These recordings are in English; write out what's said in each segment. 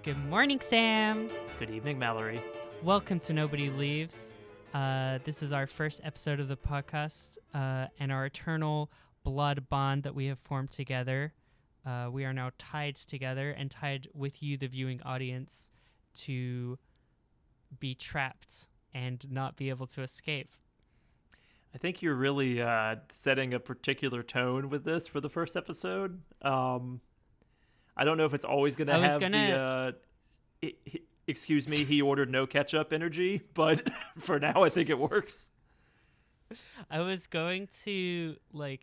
Good morning, Sam. Good evening, Mallory. Welcome to Nobody Leaves. This is our first episode of the podcast and our eternal blood bond that we have formed together. We are now tied together and tied with you, the viewing audience, to be trapped and not be able to escape. I think you're really setting a particular tone with this for the first episode. I don't know if it's always going to have the, excuse me, he ordered no ketchup energy, but for now I think it works. I was going to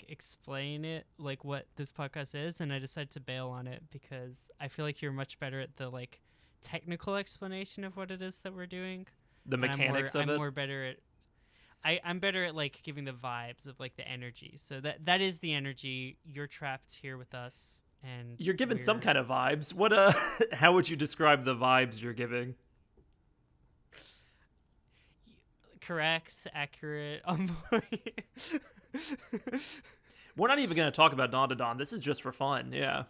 explain it, what this podcast is, and I decided to bail on it because I feel like you're much better at the technical explanation of what it is that we're doing. The mechanics of it. I'm more better at I'm better at giving the vibes of the energy. So that is the energy. You're trapped here with us. And you're giving some kind of vibes. What how would you describe the vibes you're giving? Correct, accurate. We're not even going to talk about Dandadan. This is just for fun. Yeah.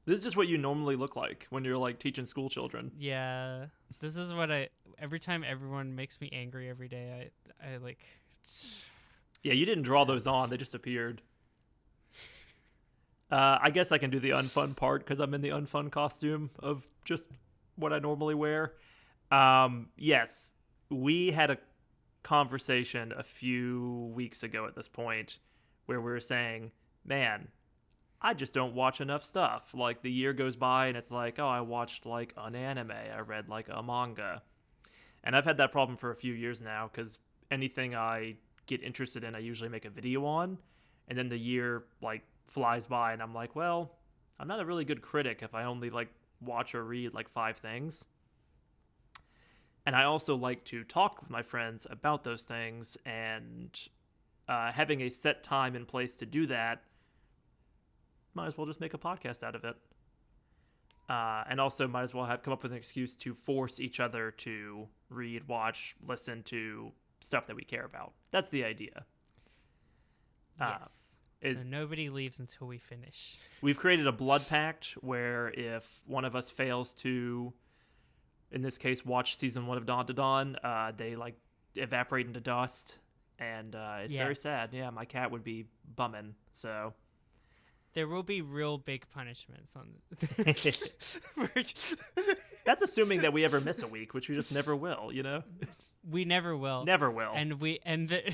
This is just what you normally look like when you're teaching school children. Yeah. This is what every time everyone makes me angry every day, I Yeah, you didn't draw those on. They just appeared. I guess I can do the unfun part because I'm in the unfun costume of just what I normally wear. Yes, we had a conversation a few weeks ago at this point where we were saying, man, I just don't watch enough stuff. The year goes by and it's oh, I watched an anime. I read a manga. And I've had that problem for a few years now because anything I get interested in, I usually make a video on. And then the year flies by and I'm well, I'm not a really good critic if I only watch or read 5 things. And I also like to talk with my friends about those things, and having a set time and place to do that, might as well just make a podcast out of it. And also might as well come up with an excuse to force each other to read, watch, listen to stuff that we care about. That's the idea. Yes. So nobody leaves until we finish. We've created a blood pact where if one of us fails to, in this case, watch season 1 of Dandadan, they evaporate into dust, and it's very sad. Yeah, my cat would be bumming. So there will be real big punishments on. That's assuming that we ever miss a week, which we just never will. We never will. Never will. And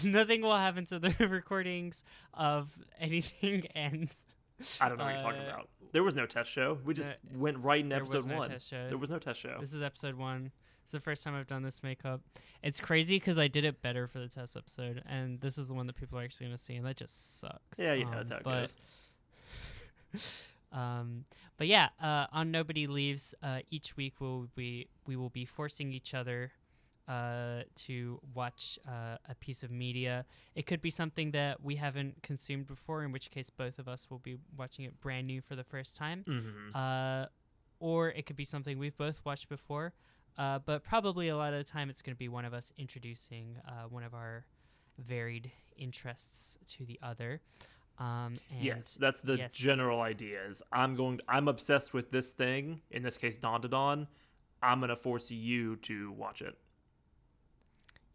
nothing will happen to the recordings of anything ends. I don't know what you're talking about. There was no test show. We just went right in episode 1. There was no test show. This is episode 1. It's the first time I've done this makeup. It's crazy because I did it better for the test episode, and this is the one that people are actually going to see, and that just sucks. Yeah, that's how it goes. But yeah, on Nobody Leaves, each week we will be forcing each other to watch a piece of media. It could be something that we haven't consumed before, in which case both of us will be watching it brand new for the first time. Mm-hmm. Or it could be something we've both watched before, but probably a lot of the time it's going to be one of us introducing one of our varied interests to the other. And yes, that's the general idea. Is I'm obsessed with this thing, in this case Dandadan. I'm going to force you to watch it.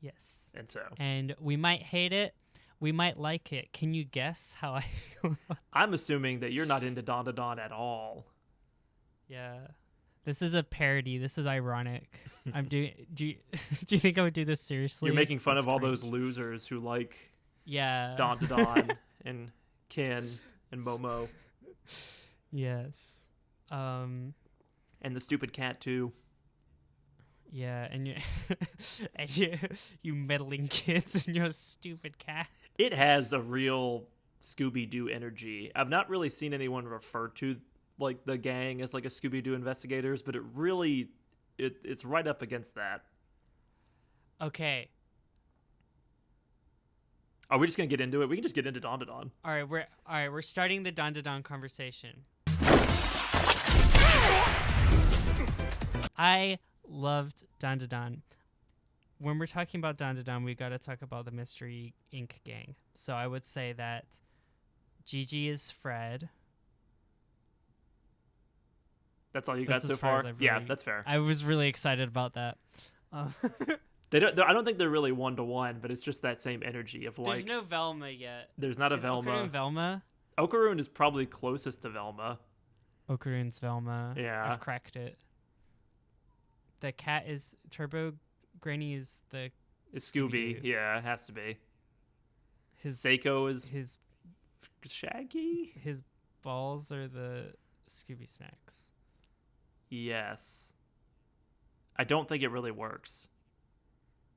Yes. And we might hate it. We might like it. Can you guess how I feel? I'm assuming that you're not into Dandadan at all. Yeah. This is a parody. This is ironic. Do you think I would do this seriously? You're making fun of all those losers who like Dandadan and Ken and Momo. Yes. And the stupid cat too. Yeah, and you meddling kids and your stupid cat. It has a real Scooby-Doo energy. I've not really seen anyone refer to the gang as a Scooby-Doo investigators, but it really it's right up against that. Okay. Are we just gonna get into it? We can just get into Dandadan. All right. We're starting the Dandadan conversation. I loved Dandadan. When we're talking about Dandadan, we got to talk about the Mystery Inc. gang. So I would say that Gigi is Fred. That's all you That's got so as far as far? I've Yeah, really- that's fair. I was really excited about that. I don't think they're really one-to-one, but it's just that same energy of like... There's no Velma yet. There's not a Is Velma. Okarun Velma? Okarun is probably closest to Velma. Okarun's Velma. Yeah. I've cracked it. The cat is Turbo. Granny is the It's Scooby. Scooby-Doo. Yeah, it has to be. his Seiko is his Shaggy? his balls are the Scooby snacks. Yes. I don't think it really works.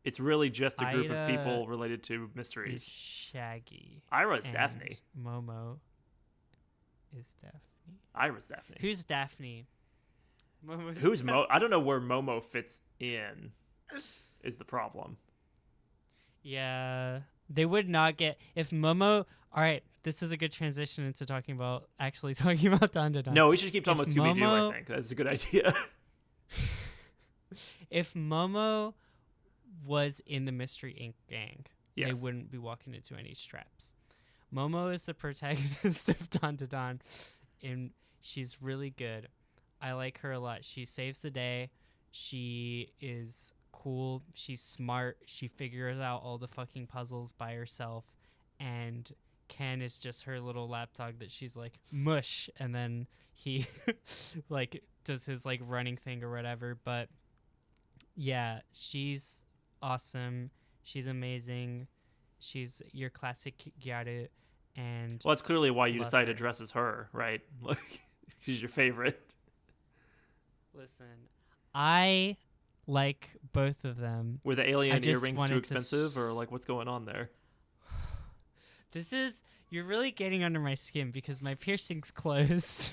It's really just a group of Ida people related to Is mysteries. Shaggy. Ira is and Daphne. Momo is Daphne. Ira's Daphne. Who's Daphne? Momo's Who's Mo? I don't know where Momo fits in. Is the problem? Yeah, they would not get if Momo. All right, this is a good transition into talking about Dandadan. No, we should keep talking If about Scooby Doo. Momo- I think that's a good idea. If Momo was in the Mystery Inc. gang, Yes. they wouldn't be walking into any straps. Momo is the protagonist of Dandadan, and she's really good. I like her a lot. She saves the day. She is cool. She's smart. She figures out all the fucking puzzles by herself. And Ken is just her little lapdog that she's like, mush. And then he like does his like running thing or whatever. But yeah, she's awesome. She's amazing. She's your classic Gyaru. And Well, that's clearly why you Love decided to her. dress as her, right? Like, she's your favorite. listen, I like both of them. Were the I alien just earrings too wanted to expensive, or like what's going on there? You're really getting under my skin because my piercing's closed.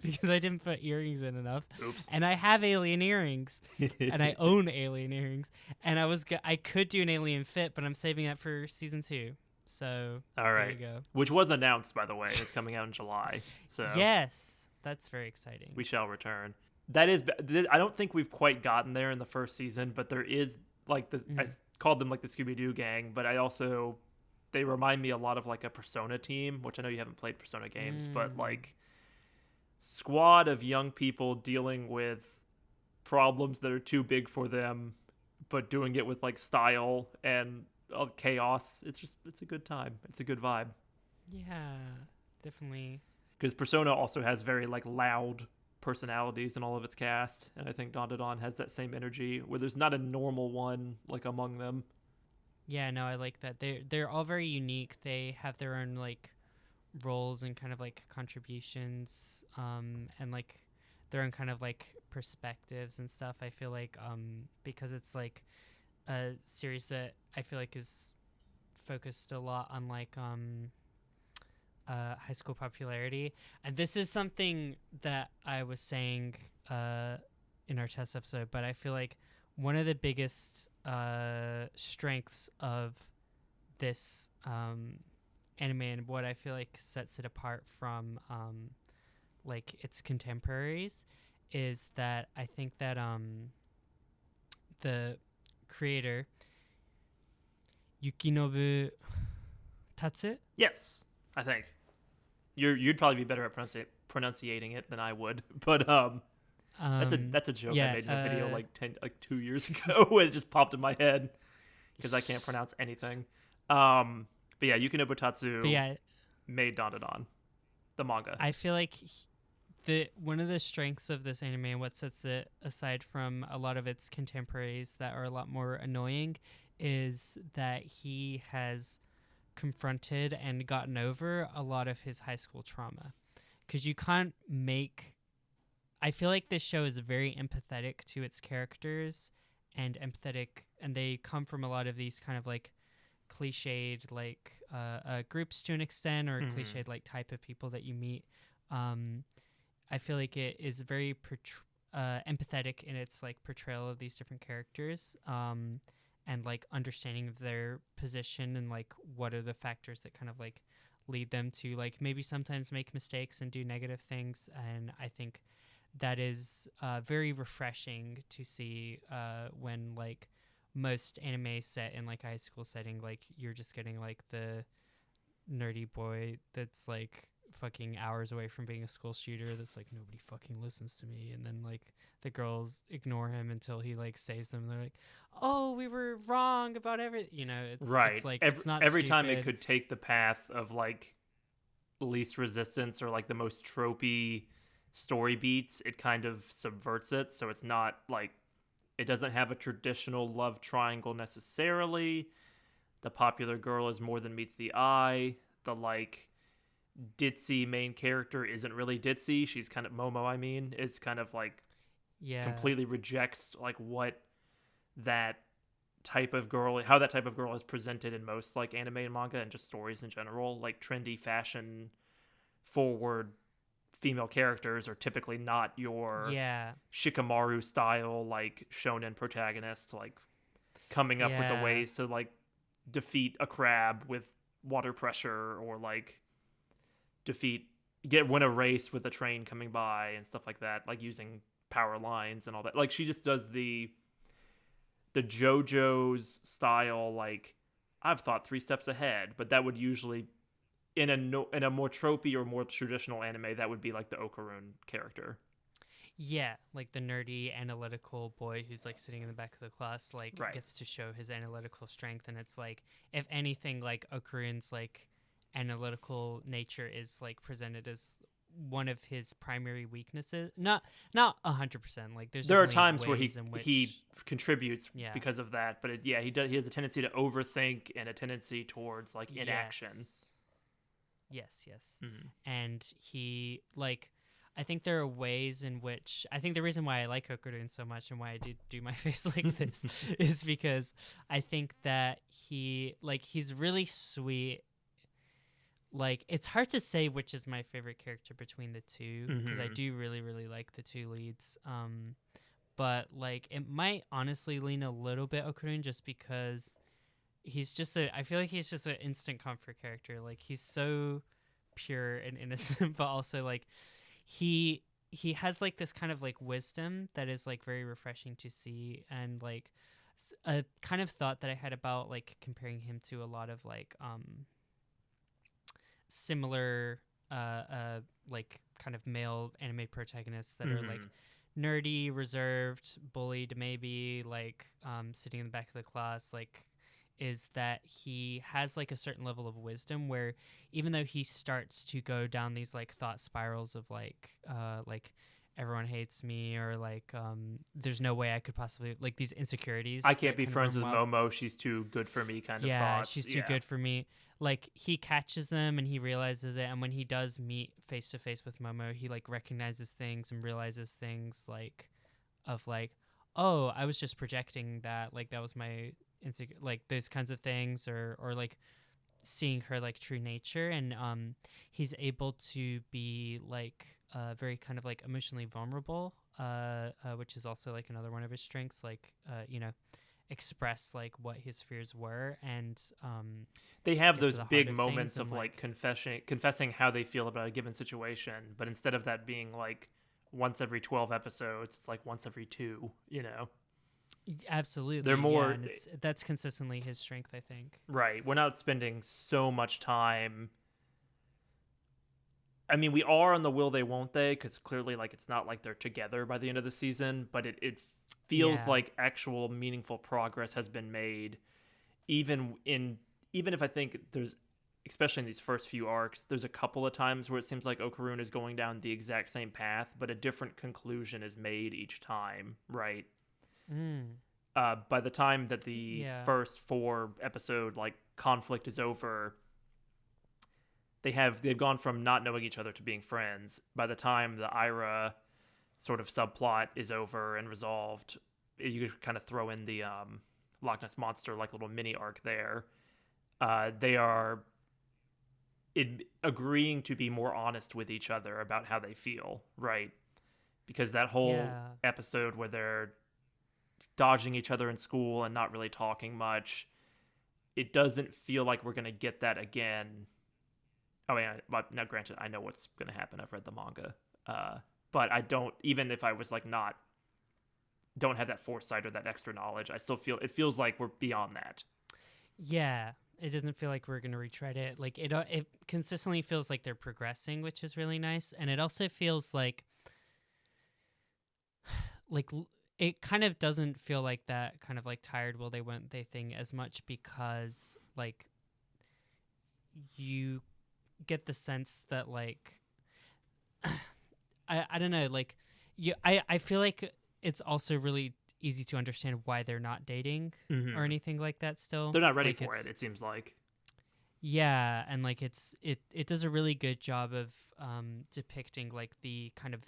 Because I didn't put earrings in enough. Oops. And I have alien earrings. And I own alien earrings. And I could do an alien fit, but I'm saving that for season 2. So All there right. you go. Which was announced, by the way. It's coming out in July. So Yes. That's very exciting. we shall return. That is, I don't think we've quite gotten there in the first season, but there is like I called them like the Scooby Doo gang, but they remind me a lot of like a Persona team, which I know you haven't played Persona games, but like squad of young people dealing with problems that are too big for them, but doing it with like style and chaos. It's a good time. It's a good vibe. Yeah, definitely. Because Persona also has very like loud personalities in all of its cast, and I think Dandadan has that same energy where there's not a normal one like among them. Yeah, no, I like that. They're all very unique. They have their own like roles and kind of like contributions, and like their own kind of like perspectives and stuff. I feel like because it's like a series that I feel like is focused a lot on like high school popularity, and this is something that I was saying in our test episode, but I feel like one of the biggest strengths of this anime and what I feel like sets it apart from like its contemporaries is that I think that the creator Yukinobu Tatsu. Yes, I think you'd probably be better at pronunciating it than I would, but that's a joke yeah, I made in a video like 2 years ago. It just popped in my head because I can't pronounce anything. But yeah, Yukinobu Tatsu made Dandadan, the manga. I feel like one of the strengths of this anime and what sets it aside from a lot of its contemporaries that are a lot more annoying is that he has confronted and gotten over a lot of his high school trauma. Because you can't I feel like this show is very empathetic to its characters and they come from a lot of these kind of like cliched like groups to an extent, or cliched like type of people that you meet. I feel like it is very empathetic in its like portrayal of these different characters, and like understanding of their position and like what are the factors that kind of like lead them to like maybe sometimes make mistakes and do negative things. And I think that is very refreshing to see when like most anime set in like a high school setting, like you're just getting like the nerdy boy that's like fucking hours away from being a school shooter that's like, nobody fucking listens to me. And then like the girls ignore him until he like saves them. They're like, oh, we were wrong about everything. You know, it's like, it's not every stupid. time it could take the path of like least resistance or like the most tropey story beats, it kind of subverts it. So it's not like, it doesn't have a traditional love triangle necessarily. The popular girl is more than meets the eye. The like ditzy main character isn't really ditzy. She's kind of Momo, I mean, is kind of like completely rejects like what that type of girl, how that type of girl is presented in most like anime and manga and just stories in general. Like trendy fashion forward female characters are typically not your Shikamaru style like shonen protagonist, like coming up with a way to like defeat a crab with water pressure, or like win a race with a train coming by and stuff like that, like using power lines and all that. Like she just does the JoJo's style, like I've thought 3 steps ahead, but that would usually in a more tropey or more traditional anime, that would be like the Okarun character. Yeah, like the nerdy analytical boy who's like sitting in the back of the class, like gets to show his analytical strength, and it's like, if anything, like Okarun's like analytical nature is like presented as one of his primary weaknesses. Not 100%. Like there are times where he contributes because of that, but he has a tendency to overthink and a tendency towards like inaction. Yes. Mm-hmm. And he like, I think there are ways in which, I think the reason why I like Okarun so much and why I do my face like this is because I think that he's really sweet. Like, it's hard to say which is my favorite character between the two, because I do really, really like the two leads. But like, it might honestly lean a little bit Okarun, just because I feel like he's just an instant comfort character. Like, he's so pure and innocent, but also like he has like this kind of like wisdom that is like very refreshing to see. And like a kind of thought that I had about like comparing him to a lot of like similar like kind of male anime protagonists that are like nerdy, reserved, bullied, maybe like sitting in the back of the class, like, is that he has like a certain level of wisdom where even though he starts to go down these like thought spirals of like everyone hates me, or like there's no way I could possibly, like, these insecurities, I can't be friends with Momo, she's too good for me kind of thoughts. She's too good for me. Like, he catches them and he realizes it, and when he does meet face to face with Momo, he like recognizes things and realizes things like of like, oh, I was just projecting that, like that was my like those kinds of things, or like seeing her like true nature. And he's able to be like very kind of like emotionally vulnerable, which is also like another one of his strengths, like express like what his fears were. And they have those big moments of like confessing how they feel about a given situation, but instead of that being like once every 12 episodes, it's like once every 2, Absolutely. They're more, and that's consistently his strength, I think. Right. We're not spending so much time. I mean, we are on the will they won't they, because clearly like it's not like they're together by the end of the season, but it feels like actual meaningful progress has been made, even if I think there's, especially in these first few arcs, there's a couple of times where it seems like Okarun is going down the exact same path, but a different conclusion is made each time, right? By the time that the first 4 episode like conflict is over, they've gone from not knowing each other to being friends. By the time the Ira sort of subplot is over and resolved, you could kind of throw in the Loch Ness Monster like little mini arc there. They are agreeing to be more honest with each other about how they feel, right? Because that whole episode where they're dodging each other in school and not really talking much, it doesn't feel like we're going to get that again. Oh yeah, but now granted, I know what's going to happen. I've read the manga. But I don't, even if I was like don't have that foresight or that extra knowledge, I still feel, it feels like we're beyond that. Yeah. It doesn't feel like we're gonna retread it. Like it consistently feels like they're progressing, which is really nice. And it also feels like it kind of doesn't feel like that kind of like tired will they won't they thing as much, because like you get the sense that like I don't know, like I feel like it's also really easy to understand why they're not dating or Mm-hmm. anything like that still. They're not ready Like for it seems like. yeah, and like it does a really good job of depicting like the kind of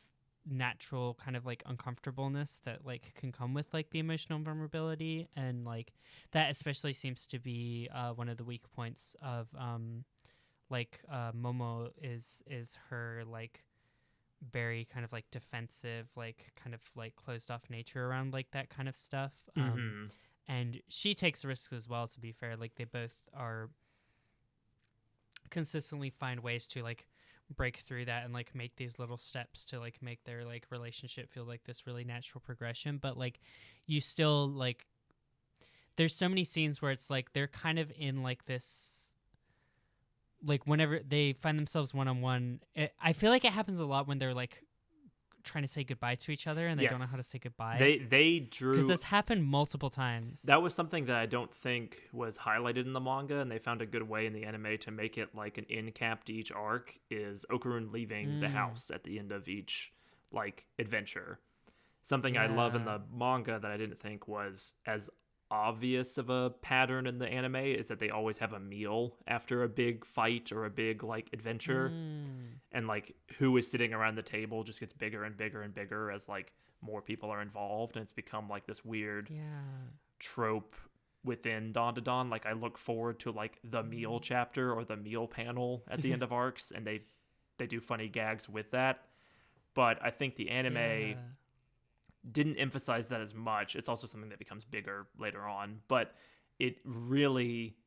natural kind of like uncomfortableness that like can come with like the emotional vulnerability, and like that especially seems to be one of the weak points of Momo is her like very kind of like defensive, like kind of like closed off nature around like that kind of stuff. Mm-hmm. And she takes risks as well, to be fair. Like they both are consistently find ways to like break through that and like make these little steps to like make their like relationship feel like this really natural progression. But like you still like there's so many scenes where it's like they're kind of in like this, like whenever they find themselves one-on-one, I feel like it happens a lot when they're like trying to say goodbye to each other and they don't know how to Yes. say goodbye, They because drew that's happened multiple times. that was something that I don't think was highlighted in the manga, and they found a good way in the anime to make it like an end cap to each arc, is Okarun leaving the house at the end of each like adventure. Something I love in Yeah. the manga that I didn't think was as obvious of a pattern in the anime is that they always have a meal after a big fight or a big like adventure, and like who is sitting around the table just gets bigger and bigger and bigger as like more people are involved, and it's become like this weird Yeah. trope within Dandadan. Like I look forward to like the meal chapter or the meal panel at the end of arcs, and they do funny gags with that. But I think the anime Yeah. didn't emphasize that as much. It's also something that becomes bigger later on, but it really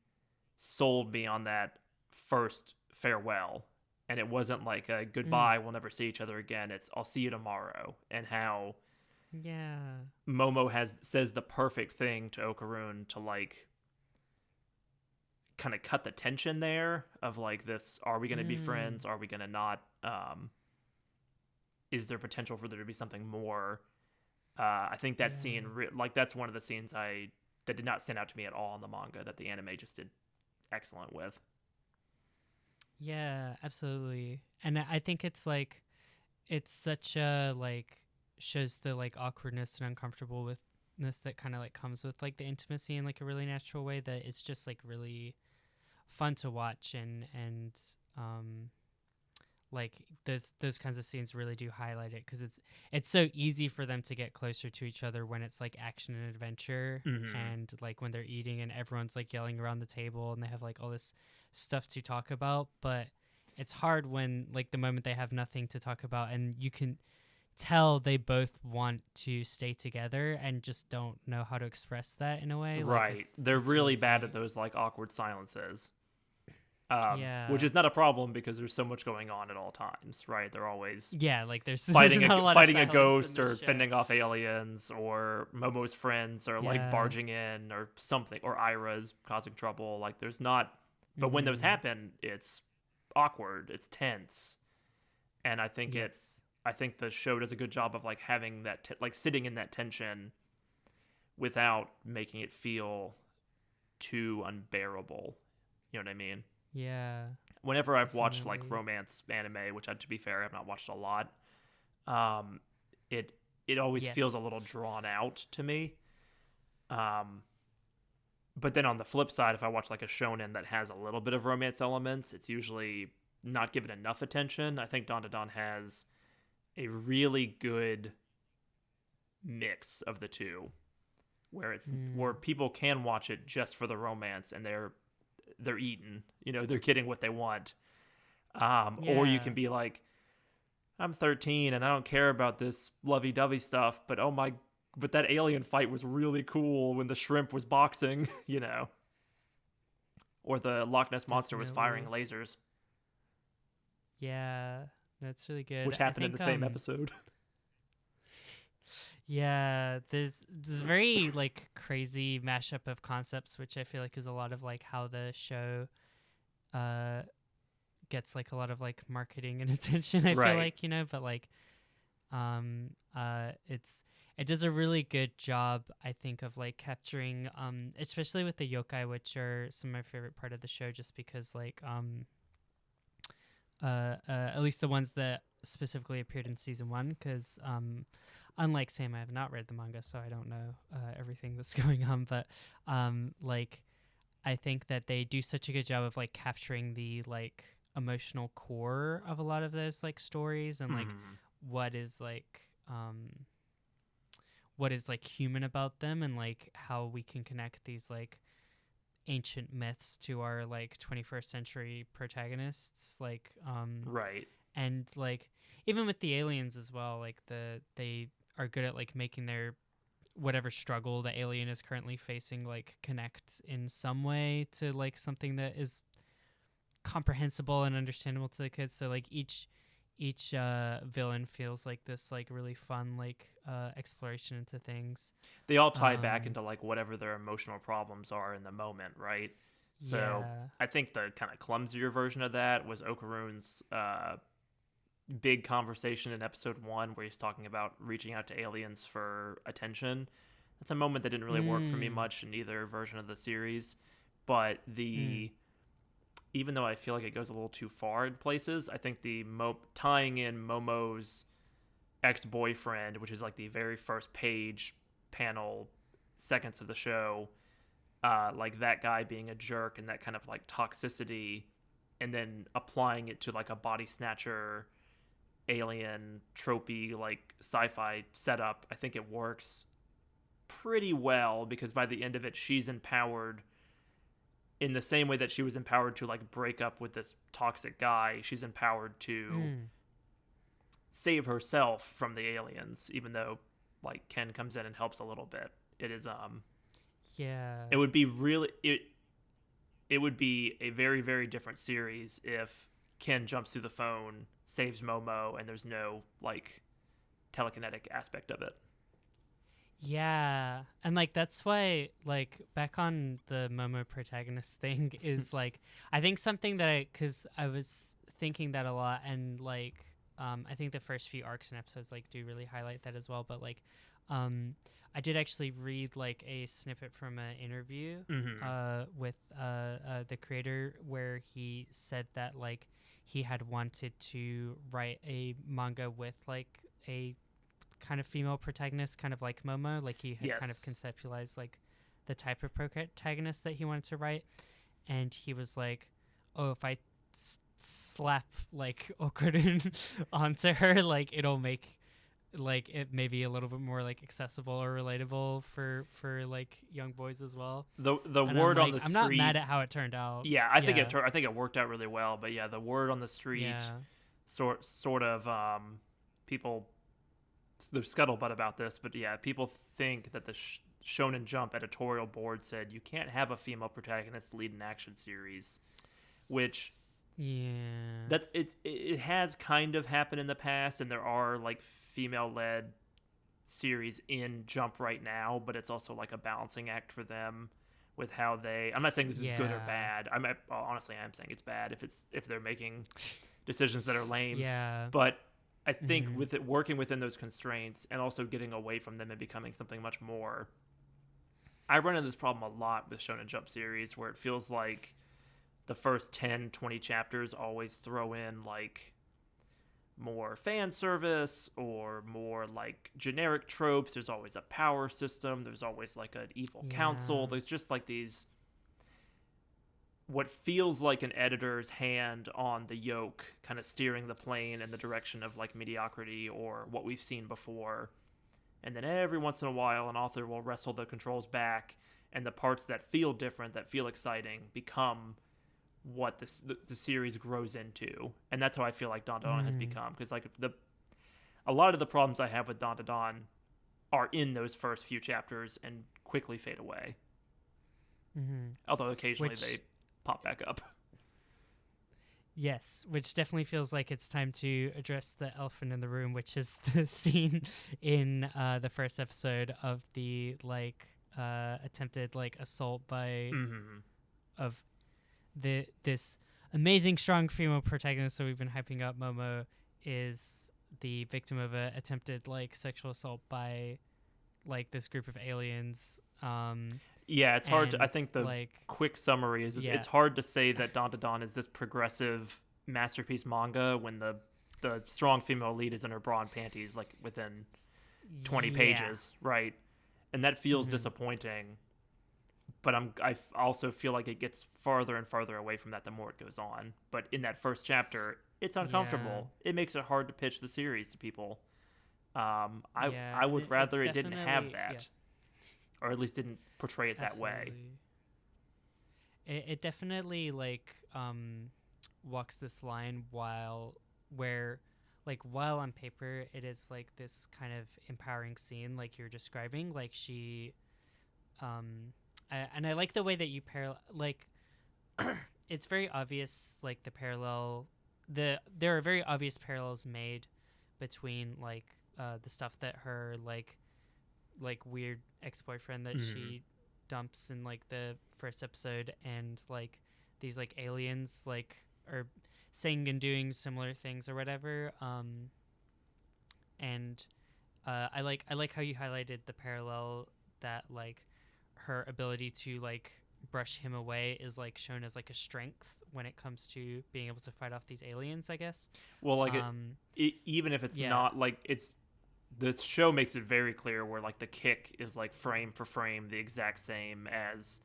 sold me on that first farewell. And it wasn't like a goodbye, we'll never see each other again. It's I'll see you tomorrow. And how Yeah. Momo says the perfect thing to Okarun to like kind of cut the tension there of like this, are we going to be friends? Are we going to not? Is there potential for there to be something more? I think that scene, like that's one of the scenes that did not stand out to me at all in the manga that the anime just did excellent with. Yeah, absolutely. And I think it's like it's such a like shows the like awkwardness and uncomfortableness that kind of like comes with like the intimacy in like a really natural way, that it's just like really fun to watch. And like those kinds of scenes really do highlight it, because it's so easy for them to get closer to each other when it's like action and adventure, and like when they're eating and everyone's like yelling around the table and they have like all this stuff to talk about. But it's hard when like the moment they have nothing to talk about, and you can tell they both want to stay together and just don't know how to express that in a way. Right. Like They're it's really really bad sweet. at those like awkward silences. Yeah. Which is not a problem because there's so much going on at all times, right? They're always Yeah, like there's fighting not a lot fighting of a silence ghost in or this show. fending off aliens, or Momo's friends are like Yeah. barging in or something, or Ira's causing trouble. Like there's not, but when those happen, it's awkward, it's tense, and I think Yes. I think the show does a good job of like having that like sitting in that tension without making it feel too unbearable. You know what I mean? Yeah. Whenever I've watched like Definitely. romance anime, which to be fair, I've not watched a lot, it always Yet. feels a little drawn out to me. But then on the flip side, if I watch like a shonen that has a little bit of romance elements, it's usually not given enough attention. I think Dandadan has a really good mix of the two, where it's where people can watch it just for the romance and they're eaten, they're getting what they want. Or you can be like, I'm 13 and I don't care about this lovey-dovey stuff, but but that alien fight was really cool when the shrimp was boxing, or the Loch Ness monster was firing lasers. Yeah, that's really good. Which I happened in think, the same episode. Yeah, there's this very like crazy mashup of concepts, which I feel like is a lot of like how the show uh gets like a lot of like marketing and attention. I feel Right. like, but like it does a really good job, I think, of like capturing especially with the yokai, which are some of my favorite part of the show, just because like at least the ones that specifically appeared in season 1, because unlike Sam, I have not read the manga, so I don't know everything that's going on, but like I think that they do such a good job of like capturing the like emotional core of a lot of those like stories, and like Mhm. what is like human about them, and like how we can connect these like ancient myths to our like 21st century protagonists, like Right. and like even with the aliens as well, like they are good at like making their whatever struggle the alien is currently facing like connect in some way to like something that is comprehensible and understandable to the kids. So like each villain feels like this like really fun like exploration into things. They all tie back um into like whatever their emotional problems are in the moment, right? So yeah. I think the kind of clumsier version of that was Okarun's big conversation in episode 1 where he's talking about reaching out to aliens for attention. That's a moment that didn't really work for me mm, much in either version of the series, but mm, even though I feel like it goes a little too far in places, I think the tying in Momo's ex-boyfriend, which is like the very first page panel seconds of the show, like that guy being a jerk and that kind of like toxicity, and then applying it to like a body snatcher alien tropey like sci-fi setup, I think it works pretty well, because by the end of it she's empowered in the same way that she was empowered to like break up with this toxic guy. She's empowered to mm. save herself from the aliens, even though like Ken comes in and helps a little bit. It is Yeah. it would be really it would be a very very different series if Ken jumps through the phone, saves Momo, and there's no like telekinetic aspect of it. Yeah, and like that's why like back on the Momo protagonist thing is like I think something that because I was thinking that a lot, and like I think the first few arcs and episodes like do really highlight that as well, but like I did actually read like a snippet from an interview Mm-hmm. with the creator, where he said that like he had wanted to write a manga with like a kind of female protagonist, kind of like Momo. Like he had kind of Yes. conceptualized like the type of protagonist that he wanted to write, and he was like, "Oh, if I slap like Okarun onto her, like it'll make like it maybe a little bit more like accessible or relatable for like young boys as well." The And I'm word on like, the I'm not mad street, at how it turned out. yeah, Yeah, I think it worked out really well. But yeah, the word on the street, yeah, sort of people, there's scuttlebutt about this, but yeah, people think that the Shonen Jump editorial board said you can't have a female protagonist lead an action series, which yeah, it has kind of happened in the past, and there are like female led series in Jump right now, but it's also like a balancing act for them with how they. I'm not saying this is good or yeah, bad. Honestly, I'm saying it's bad if they're making decisions that are lame. yeah. But I think Mm-hmm. with it working within those constraints and also getting away from them and becoming something much more. I run into this problem a lot with Shonen Jump series where it feels like the first 10, 20 chapters always throw in like more fan service or more like generic tropes. There's always a power system. There's always like an evil council. Yeah. There's just like these what feels like an editor's hand on the yoke, kind of steering the plane in the direction of like mediocrity or what we've seen before. And then every once in a while, an author will wrestle the controls back, and the parts that feel different, that feel exciting, become what the series grows into. And that's how I feel like Dandadan has Mm. become. Because like a lot of the problems I have with Dandadan are in those first few chapters and quickly fade away. Mm-hmm. Although occasionally Which they pop back up. Yes, which definitely feels like it's time to address the elephant in the room, which is the scene in the first episode of the attempted like assault by Mm-hmm. of this amazing strong female protagonist that we've been hyping up. Momo is the victim of a attempted like sexual assault by like this group of aliens. Yeah, it's hard to. I And think the like quick summary is yeah, it's hard to say that Dandadan is this progressive masterpiece manga when the strong female lead is in her bra and panties like within 20 yeah. pages, right? And that feels Mhm. disappointing. But I also feel like it gets farther and farther away from that the more it goes on. But in that first chapter, it's Yeah, uncomfortable. It makes it hard to pitch the series to people. yeah, I and would it's rather it didn't have definitely yeah, that, or at least didn't portray it that way. absolutely. It definitely walks this line where while on paper it is like this kind of empowering scene like you're describing like she and I like the way that you parallel like it's very obvious like the parallel there are very obvious parallels made between the stuff that her weird ex-boyfriend that Mm-hmm. she dumps in like the first episode and like these like aliens like are saying and doing similar things or whatever and I like how you highlighted the parallel that like her ability to like brush him away is like shown as like a strength when it comes to being able to fight off these aliens, I guess. Well, like um even if it's yeah, not like it's the show makes it very clear where like the kick is like frame for frame the exact same as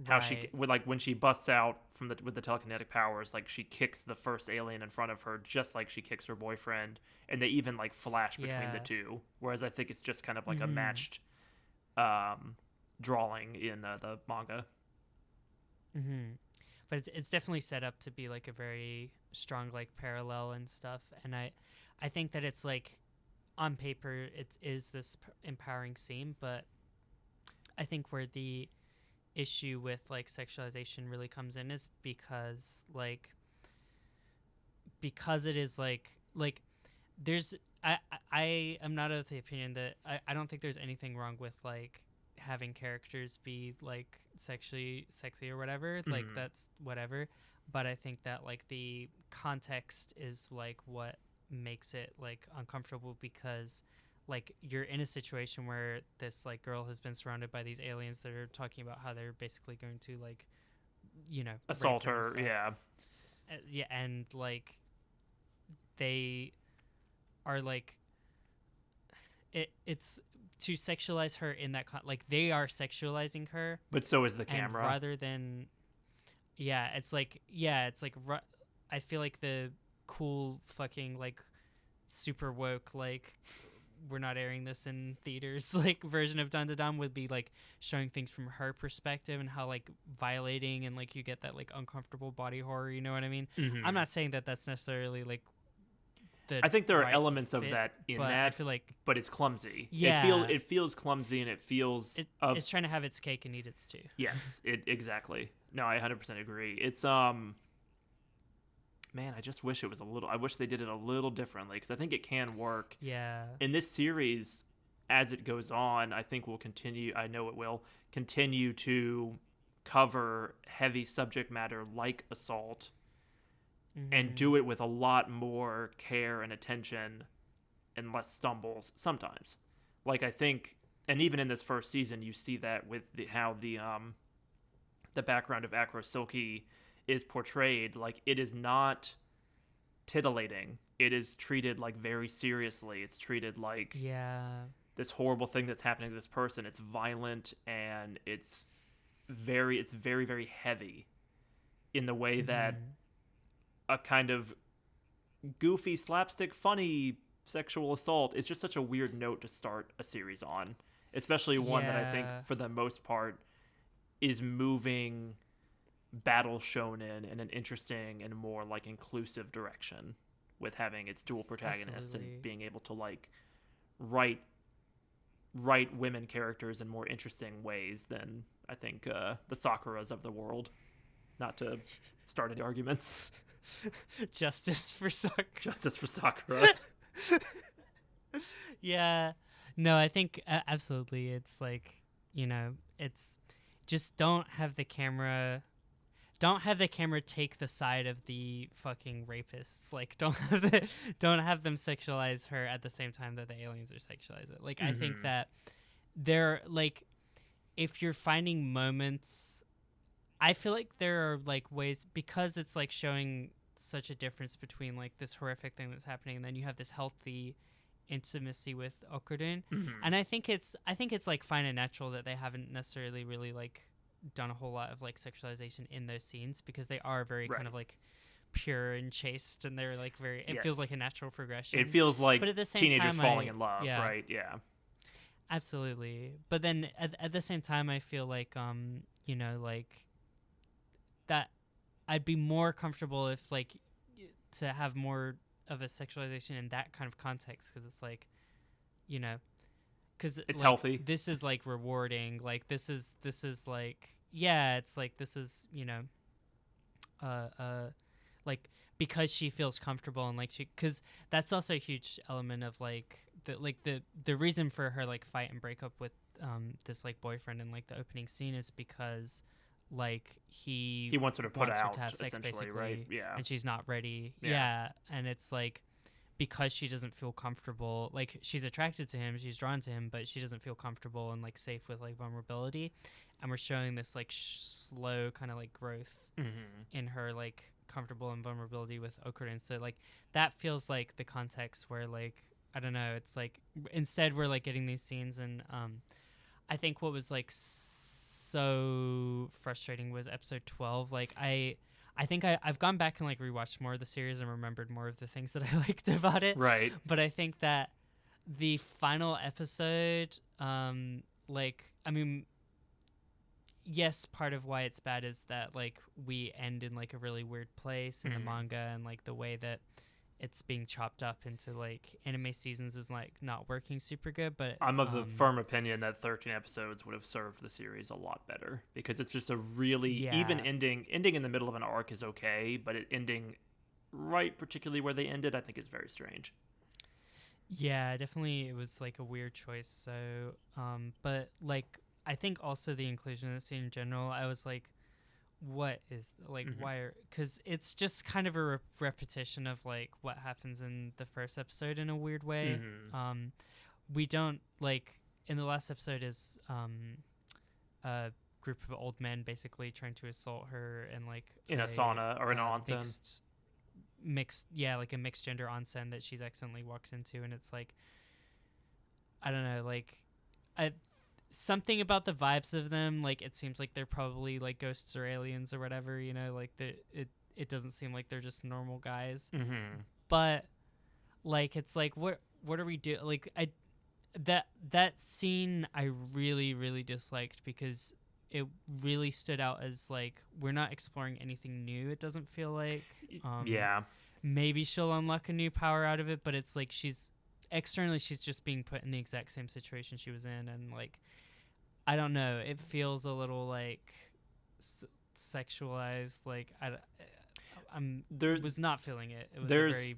how she right, with like when she busts out from the with the telekinetic powers, like she kicks the first alien in front of her just like she kicks her boyfriend, and they even like flash between the yeah. two, whereas I think it's just kind of like a Mm-hmm. matched um drawing in the manga. Mm-hmm. But it's definitely set up to be like a very strong like parallel and stuff, and I think that it's like on paper it is this empowering scene, but I think where the issue with like sexualization really comes in is because it is like there's I am not of the opinion that I don't think there's anything wrong with like having characters be like sexually sexy or whatever, like Mm. that's whatever, but I think that like the context is like what makes it like uncomfortable because like you're in a situation where this like girl has been surrounded by these aliens that are talking about how they're basically going to like rape Assault her and her, stuff. yeah. Yeah, and like they are like it's to sexualize her in that like they are sexualizing her, But so is the and camera. rather than it's like I feel like the cool fucking like super woke like we're not airing this in theaters like version of Dandadan would be like showing things from her perspective and how like violating and like you get that like uncomfortable body horror, you know what I mean? I'm Hmm. not saying that that's necessarily like the I think there are right elements of fit, that in but I that, feel like but it's clumsy. yeah, It feels clumsy, and it feels of it's trying to have its cake and eat its too. yes, it exactly. No, I 100% agree. It's man, I just wish it was a little. I wish they did it a little differently because I think it can work Yeah. in this series. As it goes on, I think we'll continue. I know it will continue to cover heavy subject matter like assault and Mm-hmm. do it with a lot more care and attention and less stumbles sometimes. Like I think, and even in this first season, you see that with how the background of Acro Silky is portrayed. Like it is not titillating. It is treated like very seriously. It's treated like Yeah. this horrible thing that's happening to this person. It's violent and it's very very heavy in the way that Mm-hmm. a kind of goofy slapstick funny sexual assault is just such a weird note to start a series on, especially one that I think Yeah. for the most part is moving battle shonen in an interesting and more like inclusive direction with having its dual protagonists and Absolutely. being able to like write write women characters in more interesting ways than I think the Sakuras of the world. not to start any arguments. Justice for Sakura. Justice for Sakura. Yeah. No, I think absolutely. It's like, it's just don't have the camera take the side of the fucking rapists. Like, don't have them sexualize her at the same time that the aliens are sexualize it. Like, I think that they're like, if you're finding moments, I feel like there are like ways, because it's like showing such a difference between like this horrific thing that's happening and then you have this healthy intimacy with Okarun. And I think it's like fine and natural that they haven't necessarily really like done a whole lot of like sexualization in those scenes, because they are very kind of like pure and chaste, and they're like very, it feels like a natural progression. It feels like but at the same teenagers time, falling in love, right? Yeah. Absolutely. But then at the same time, I feel like, like that I'd be more comfortable if like to have more of a sexualization in that kind of context, because it's like, because it's like, healthy. This is like rewarding. Like this is like, yeah, it's like, this is, like, because she feels comfortable, and like because that's also a huge element of like the reason for her like fight and break up with this like boyfriend in like the opening scene is because like he wants her to put out, to have sex, basically, right? Yeah. And she's not ready. Yeah. And it's like, because she doesn't feel comfortable, like she's attracted to him, she's drawn to him, but she doesn't feel comfortable and like safe with like vulnerability. And we're showing this like slow kind of like growth in her like comfortable and vulnerability with Okarun. So like that feels like the context where like, I don't know, it's like instead we're like getting these scenes, and I think what was like so frustrating was episode 12. Like I think I've gone back and like rewatched more of the series and remembered more of the things that I liked about it. Right. But I think that the final episode, like, I mean, yes, part of why it's bad is that like we end in like a really weird place in the manga, and like the way that it's being chopped up into like anime seasons is like not working super good. But I'm of the firm opinion that 13 episodes would have served the series a lot better, because it's just a really even ending in the middle of an arc is okay, but it ending right particularly where they ended, I think is very strange. Yeah, definitely it was like a weird choice. So but like I think also the inclusion of the scene in general, I was like, what is like why? Because it's just kind of a repetition of like what happens in the first episode in a weird way. We don't like, in the last episode is a group of old men basically trying to assault her in like in a sauna or an onsen, like a mixed gender onsen that she's accidentally walked into, and it's like, I don't know, like something about the vibes of them, like it seems like they're probably like ghosts or aliens or whatever, like it doesn't seem like they're just normal guys. But like it's like what are we doing? Like that scene I really, really disliked, because it really stood out as like, we're not exploring anything new, it doesn't feel like. Maybe she'll unlock a new power out of it, but it's like she's just being put in the exact same situation she was in, and like I don't know, it feels a little like sexualized. Like I was not feeling it. It was a very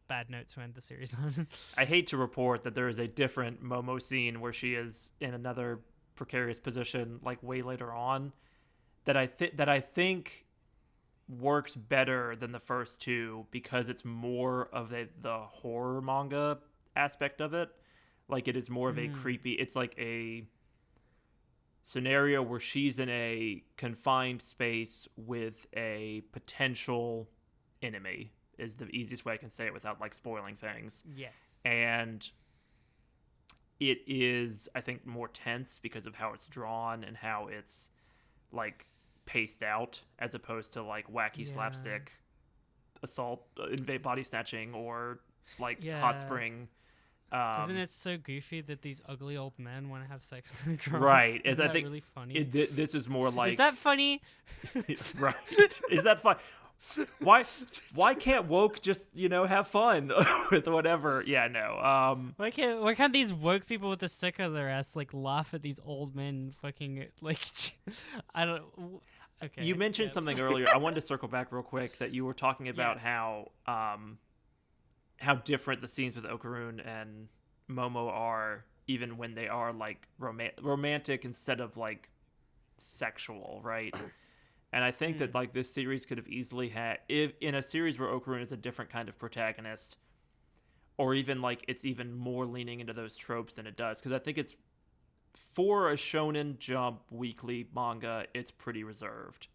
bad note to end the series on. I hate to report that there is a different Momo scene where she is in another precarious position like way later on that I think works better than the first two, because it's more of the horror manga aspect of it. Like it is more of a creepy, it's like a scenario where she's in a confined space with a potential enemy, is the easiest way I can say it without like spoiling things. Yes. And it is, I think, more tense because of how it's drawn and how it's like paced out, as opposed to like wacky slapstick assault, invade body snatching, or like hot spring. Isn't it so goofy that these ugly old men want to have sex with a girl? Right. Isn't that really funny? This is more like... Is that funny? Right. Is that fun? Why can't woke just, have fun with whatever? Yeah, no. Why can't these woke people with the stick on their ass like laugh at these old men fucking like... Okay. You mentioned Yep. something earlier. I wanted to circle back real quick that you were talking about how different the scenes with Okarun and Momo are, even when they are like romantic instead of like sexual, right? And I think that like this series could have easily had, if in a series where Okarun is a different kind of protagonist, or even like it's even more leaning into those tropes than it does, because I think it's for a Shonen Jump weekly manga, it's pretty reserved.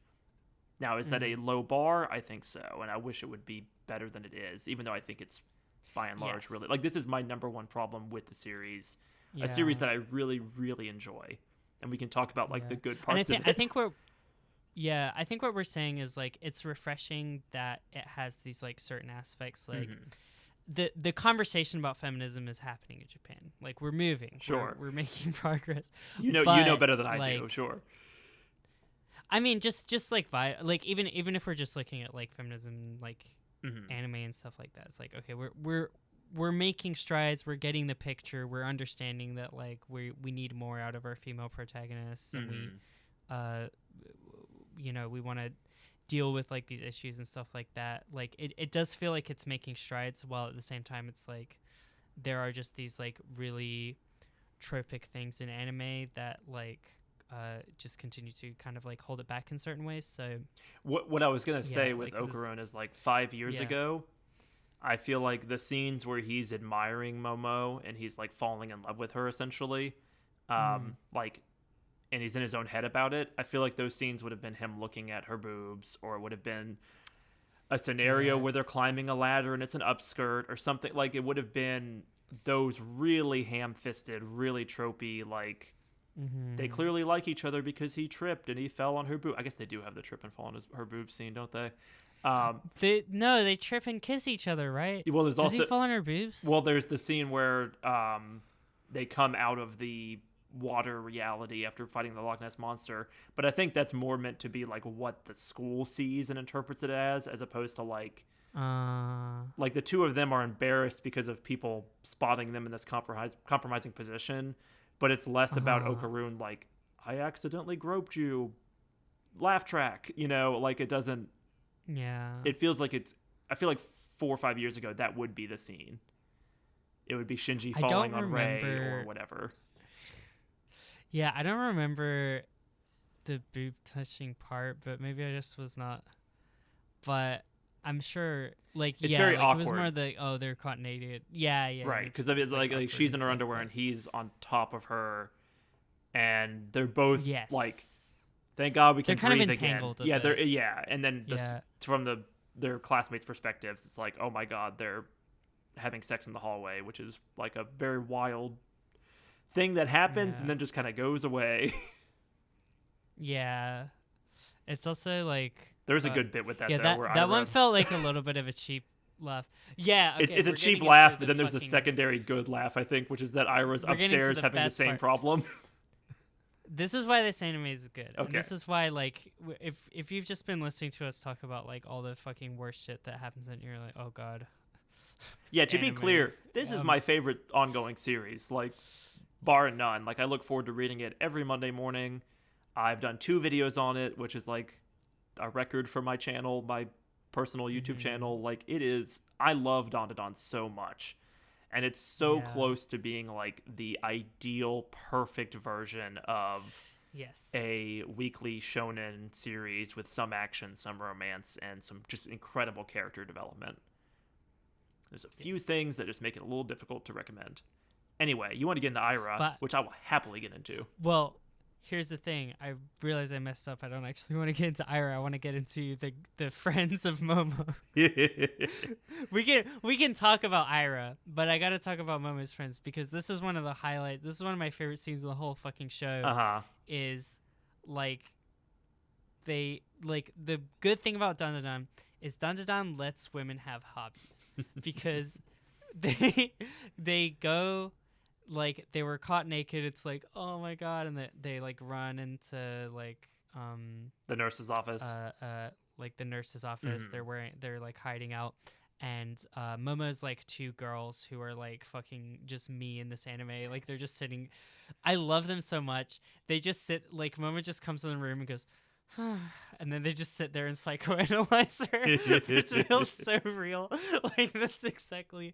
Now, is that a low bar? I think so, and I wish it would be better than it is, even though I think it's by and large really like this is my number one problem with the series, a series that I really really enjoy, and we can talk about like the good parts of it. I think I think what we're saying is like it's refreshing that it has these like certain aspects like. The conversation about feminism is happening in Japan. Like we're moving. Sure. We're making progress. You know better than I do, sure. I mean, just like even if we're just looking at like feminism, like anime and stuff like that, it's like okay, we're making strides. We're getting the picture. We're understanding that like we need more out of our female protagonists, and we want to deal with like these issues and stuff like that. Like it does feel like it's making strides, while at the same time it's like there are just these like really tropic things in anime that like just continue to kind of like hold it back in certain ways. So what I was gonna say with Okarun is like 5 years ago, I feel like the scenes where he's admiring Momo and he's like falling in love with her essentially, like, and he's in his own head about it, I feel like those scenes would have been him looking at her boobs, or it would have been a scenario where they're climbing a ladder and it's an upskirt or something. Like it would have been those really ham-fisted, really tropey, like they clearly like each other because he tripped and he fell on her boob. I guess they do have the trip and fall on her boob scene, don't they? They trip and kiss each other, right? Well, there's Does he fall on her boobs? Well, there's the scene where they come out of the water reality after fighting the Loch Ness monster, but I think that's more meant to be like what the school sees and interprets it as opposed to like the two of them are embarrassed because of people spotting them in this compromising position, but it's less about Okarun like, I accidentally groped you, laugh track, like it doesn't. It feels like I feel like 4 or 5 years ago that would be the scene. It would be Shinji falling on Rei or whatever. Yeah, I don't remember the boob touching part, but maybe I just was not. But I'm sure, like, it's very awkward. It was more the they're caught naked. Yeah. Right, because it's like she's in her underwear and he's on top of her, and they're both like, thank God we can breathe again. They're kind of entangled. And then from their classmates' perspectives, it's like, oh my God, they're having sex in the hallway, which is like a very wild thing that happens and then just kind of goes away. Yeah, it's also like there's a good bit with that. That one felt like a little bit of a cheap laugh. Yeah, okay, it's a cheap laugh, but then there's a secondary good laugh, I think, which is that Ira's upstairs having the same problem. This is why this anime is good. Okay. And this is why, like, if you've just been listening to us talk about like all the fucking worst shit that happens, and you're like, oh God. Yeah, to be clear, this is my favorite ongoing series. Like, bar none. Like, I look forward to reading it every Monday morning. I've done 2 videos on it, which is like a record for my channel, my personal YouTube channel. Like, it is, I love Dandadan so much. And it's so close to being like the ideal, perfect version of a weekly shonen series with some action, some romance, and some just incredible character development. There's a few things that just make it a little difficult to recommend. Anyway, you want to get into Ira, which I will happily get into. Well, here's the thing. I realized I messed up. I don't actually want to get into Ira. I want to get into the friends of Momo. We can talk about Ira, but I got to talk about Momo's friends because this is one of the highlights. This is one of my favorite scenes of the whole fucking show. Is like the good thing about Dandadan is Dandadan lets women have hobbies because they go. Like they were caught naked. It's like, oh my God, and they like run into like the nurse's office. Like the nurse's office. They're like hiding out, and Momo's like 2 girls who are like fucking just me in this anime. Like they're just sitting. I love them so much. They just sit. Like Momo just comes in the room and goes, and then they just sit there and psychoanalyze her, which feels so real. Like that's exactly,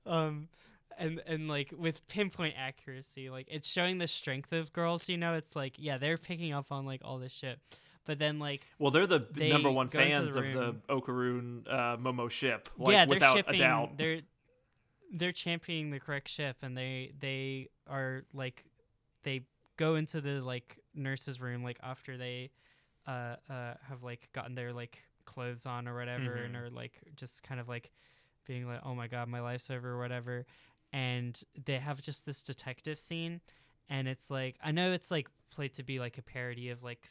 and like with pinpoint accuracy, like it's showing the strength of girls. It's like they're picking up on like all this shit, but then like well, they're the they number one go into fans the of the room. Okarun Momo ship, They're without shipping. a doubt. They're championing the correct ship, and they are like they go into the like nurse's room like after they have like gotten their like clothes on or whatever, and are like just kind of like being like, oh my god, my life's over or whatever, and they have just this detective scene, and it's like, I know it's like played to be like a parody of like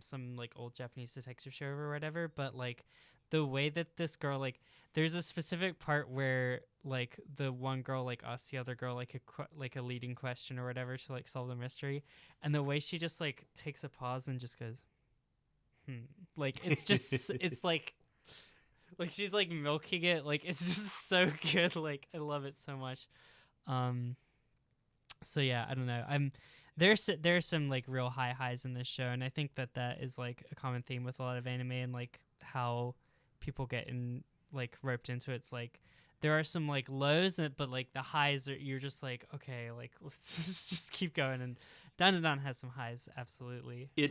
some like old Japanese detective show or whatever, but like the way that this girl, like there's a specific part where like the one girl like asks the other girl like a leading question or whatever to like solve the mystery, and the way she just like takes a pause and just goes like it's just it's like she's like milking it, like it's just so good, like I love it so much. So yeah, I don't know, there's some like real highs in this show, and I think that is like a common theme with a lot of anime and like how people get in like roped into it. It's like there are some like lows, but like the highs are, you're just like, okay, like let's just keep going. And Dandadan has some highs, absolutely. But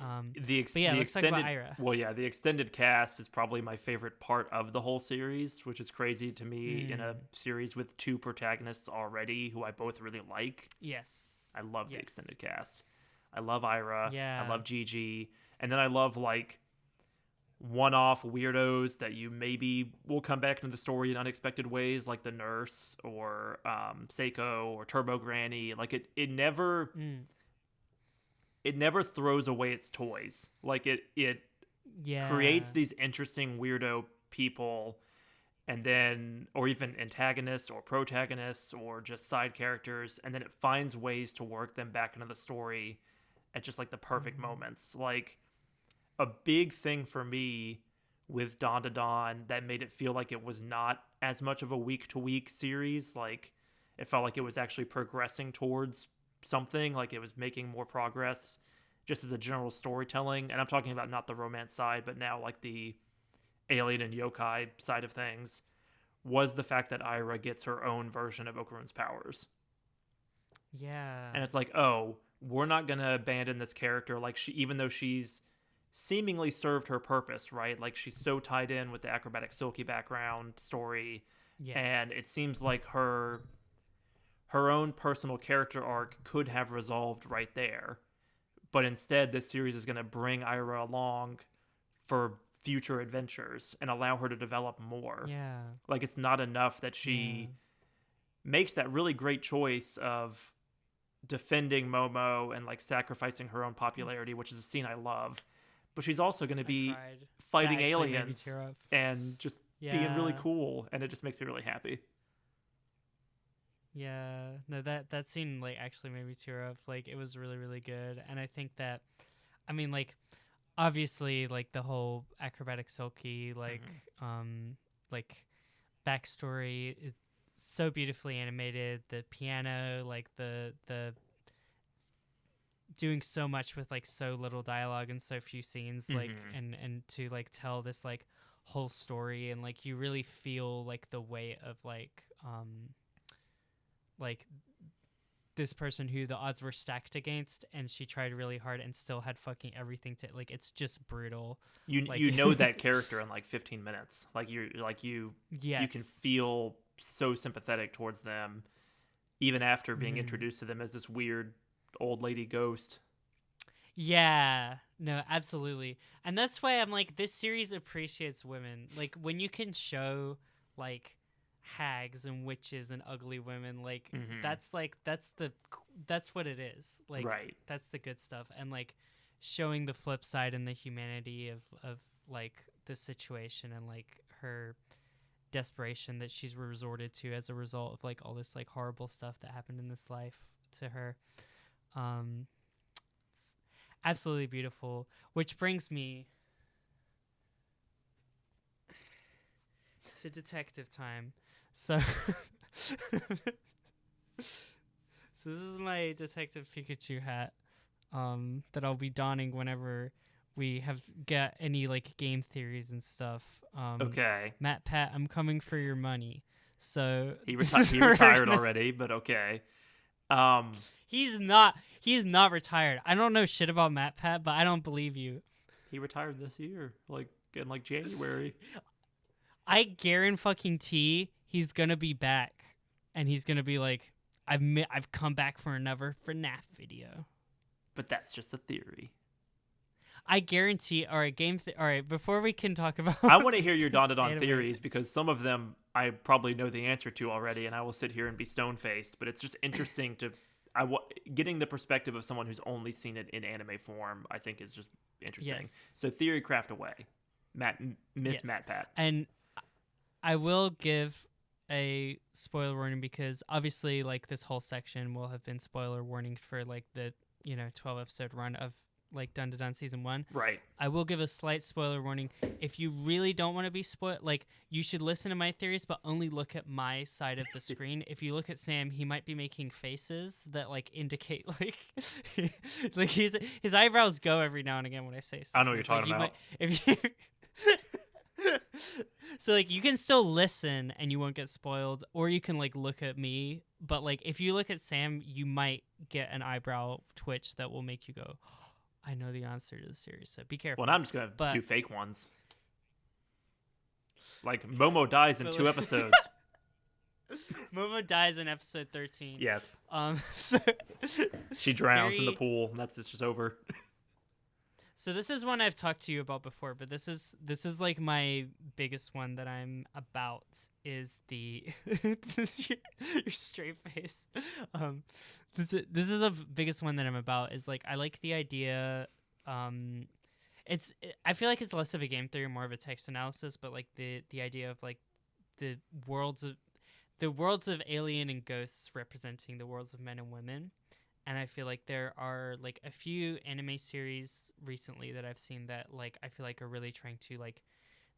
yeah, let's talk about Ira. Well, yeah, the extended cast is probably my favorite part of the whole series, which is crazy to me in a series with two protagonists already who I both really like. Yes, I love the extended cast. I love Ira. Yeah, I love Gigi, and then I love like one-off weirdos that you maybe will come back into the story in unexpected ways, like the nurse or Seiko or Turbo Granny. Like it never throws away its toys. Like it creates these interesting weirdo people, and then, or even antagonists or protagonists or just side characters, and then it finds ways to work them back into the story at just like the perfect moments. Like a big thing for me with Dandadan that made it feel like it was not as much of a week-to-week series. Like it felt like it was actually progressing towards something, like it was making more progress just as a general storytelling. And I'm talking about not the romance side, but now like the alien and yokai side of things, was the fact that Ira gets her own version of Okarun's powers. Yeah. And it's like, oh, we're not going to abandon this character. Like even though she's seemingly served her purpose, right? Like she's so tied in with the acrobatic Silky background story. Yes. And it seems like her own personal character arc could have resolved right there. But instead, this series is going to bring Ira along for future adventures and allow her to develop more. Yeah. Like it's not enough that she makes that really great choice of defending Momo and like sacrificing her own popularity, which is a scene I love. But she's also going to be fighting aliens and just being really cool, and it just makes me really happy. Yeah, no, that scene like actually made me tear up. Like it was really, really good, and I think that, I mean, like obviously like the whole acrobatic Silky like like backstory is so beautifully animated. The piano, like the doing so much with like so little dialogue and so few scenes, like and to like tell this like whole story, and like you really feel like the weight of like this person who the odds were stacked against, and she tried really hard and still had fucking everything to, like, it's just brutal. You know that character in like 15 minutes. Like you can feel so sympathetic towards them even after being introduced to them as this weird old lady ghost. Yeah, no, absolutely. And that's why I'm like, this series appreciates women. Like when you can show like hags and witches and ugly women, like that's what it is, like, right, that's the good stuff. And like showing the flip side and the humanity of like the situation, and like her desperation that she's resorted to as a result of like all this like horrible stuff that happened in this life to her. It's absolutely beautiful, which brings me to detective time. So this is my Detective Pikachu hat that I'll be donning whenever we have got any like game theories and stuff. Okay. Matt Pat, I'm coming for your money. So He retired already, but okay. He's not retired. I don't know shit about Matt Pat, but I don't believe you. He retired this year, like in like January. I guarantee he's gonna be back, and he's gonna be like, I've come back for another FNAF video. But that's just a theory. I guarantee. All right, all right, before we can talk about, I want to hear your Dandadan theories because some of them I probably know the answer to already, and I will sit here and be stone faced. But it's just interesting to getting the perspective of someone who's only seen it in anime form. I think is just interesting. Yes. So theory craft away, Matt Pat, and I will give a spoiler warning because obviously, like this whole section will have been spoiler warning for like the 12 episode run of like Dandadan season 1. Right. I will give a slight spoiler warning. If you really don't want to be spoiled, like you should listen to my theories, but only look at my side of the screen. If you look at Sam, he might be making faces that like indicate like like his eyebrows go every now and again when I say stuff. I know what you're talking about. If you so like you can still listen and you won't get spoiled, or you can like look at me, but like if you look at Sam, you might get an eyebrow twitch that will make you go, I know the answer to the series, so be careful. Well, I'm just going to do fake ones. Like, Momo dies in 2 episodes. Momo dies in episode 13. Yes. So she drowns in the pool, and it's just over. So this is one I've talked to you about before, but this is like my biggest one that I'm about is the your straight face. This is the biggest one that I'm about is like I like the idea. I feel like it's less of a game theory, more of a text analysis, but like the idea of like the worlds of Alien and Ghosts representing the worlds of men and women. And I feel like there are like a few anime series recently that I've seen that like I feel like are really trying to like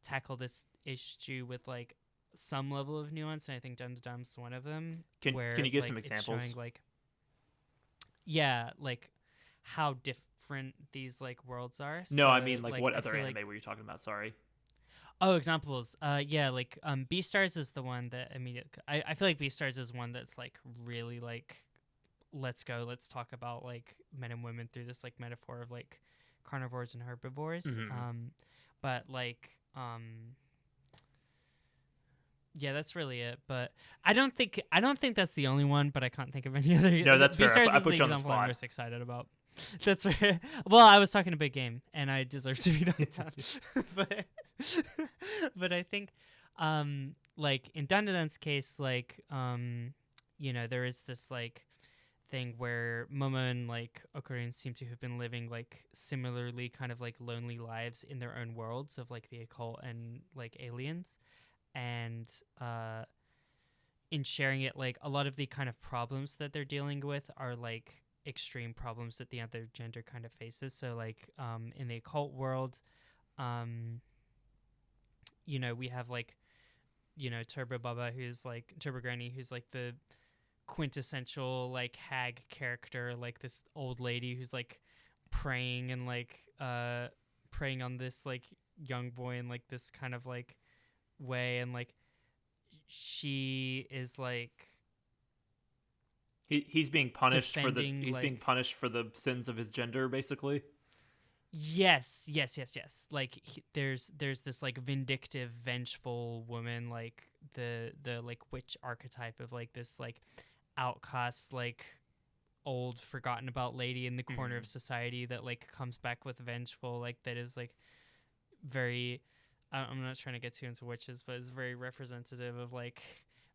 tackle this issue with like some level of nuance, and I think Dandadan's one of them. Can you give some examples? Showing, like, yeah, like how different these like worlds are. No, so, I mean like what other anime like, were you talking about? Sorry. Oh, examples. Yeah, like Beastars is the one that immediately. I feel like Beastars is one that's like really like. Let's talk about like men and women through this like metaphor of like carnivores and herbivores. Mm-hmm. But like yeah, that's really it. But I don't think that's the only one, but I can't think of any other. No, that's fair. I put you on the spot. I'm most excited about. That's fair. Well, I was talking a big game and I deserve to be done. But I think like in Dandadan's case, like there is this like thing where Momo and like Okarun seem to have been living like similarly kind of like lonely lives in their own worlds of like the occult and like aliens, and in sharing it, like a lot of the kind of problems that they're dealing with are like extreme problems that the other gender kind of faces. So like in the occult world, we have like Turbo Granny, who's like the quintessential like hag character, like this old lady who's like preying and like preying on this like young boy in like this kind of like way, and like she is like he's being punished being punished for the sins of his gender, basically. Yes. Like there's this like vindictive, vengeful woman, like the like witch archetype of like this like outcast, like old forgotten about lady in the corner of society that like comes back with vengeful, like that is like very I'm not trying to get too into witches, but it's very representative of like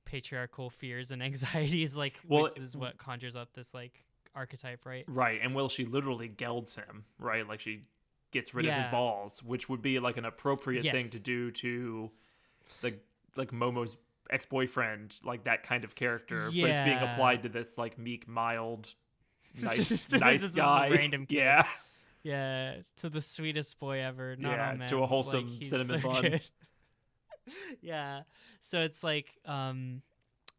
patriarchal fears and anxieties, like which is what conjures up this like archetype, right? Right. And she literally gelds him, right? Like she gets rid of his balls, which would be like an appropriate thing to do to like Momo's ex-boyfriend, like that kind of character, but it's being applied to this like meek, mild, nice guy. Random kid. Yeah, to the sweetest boy ever. Not all men. To a wholesome like, cinnamon so bun. Good. Yeah. So it's like and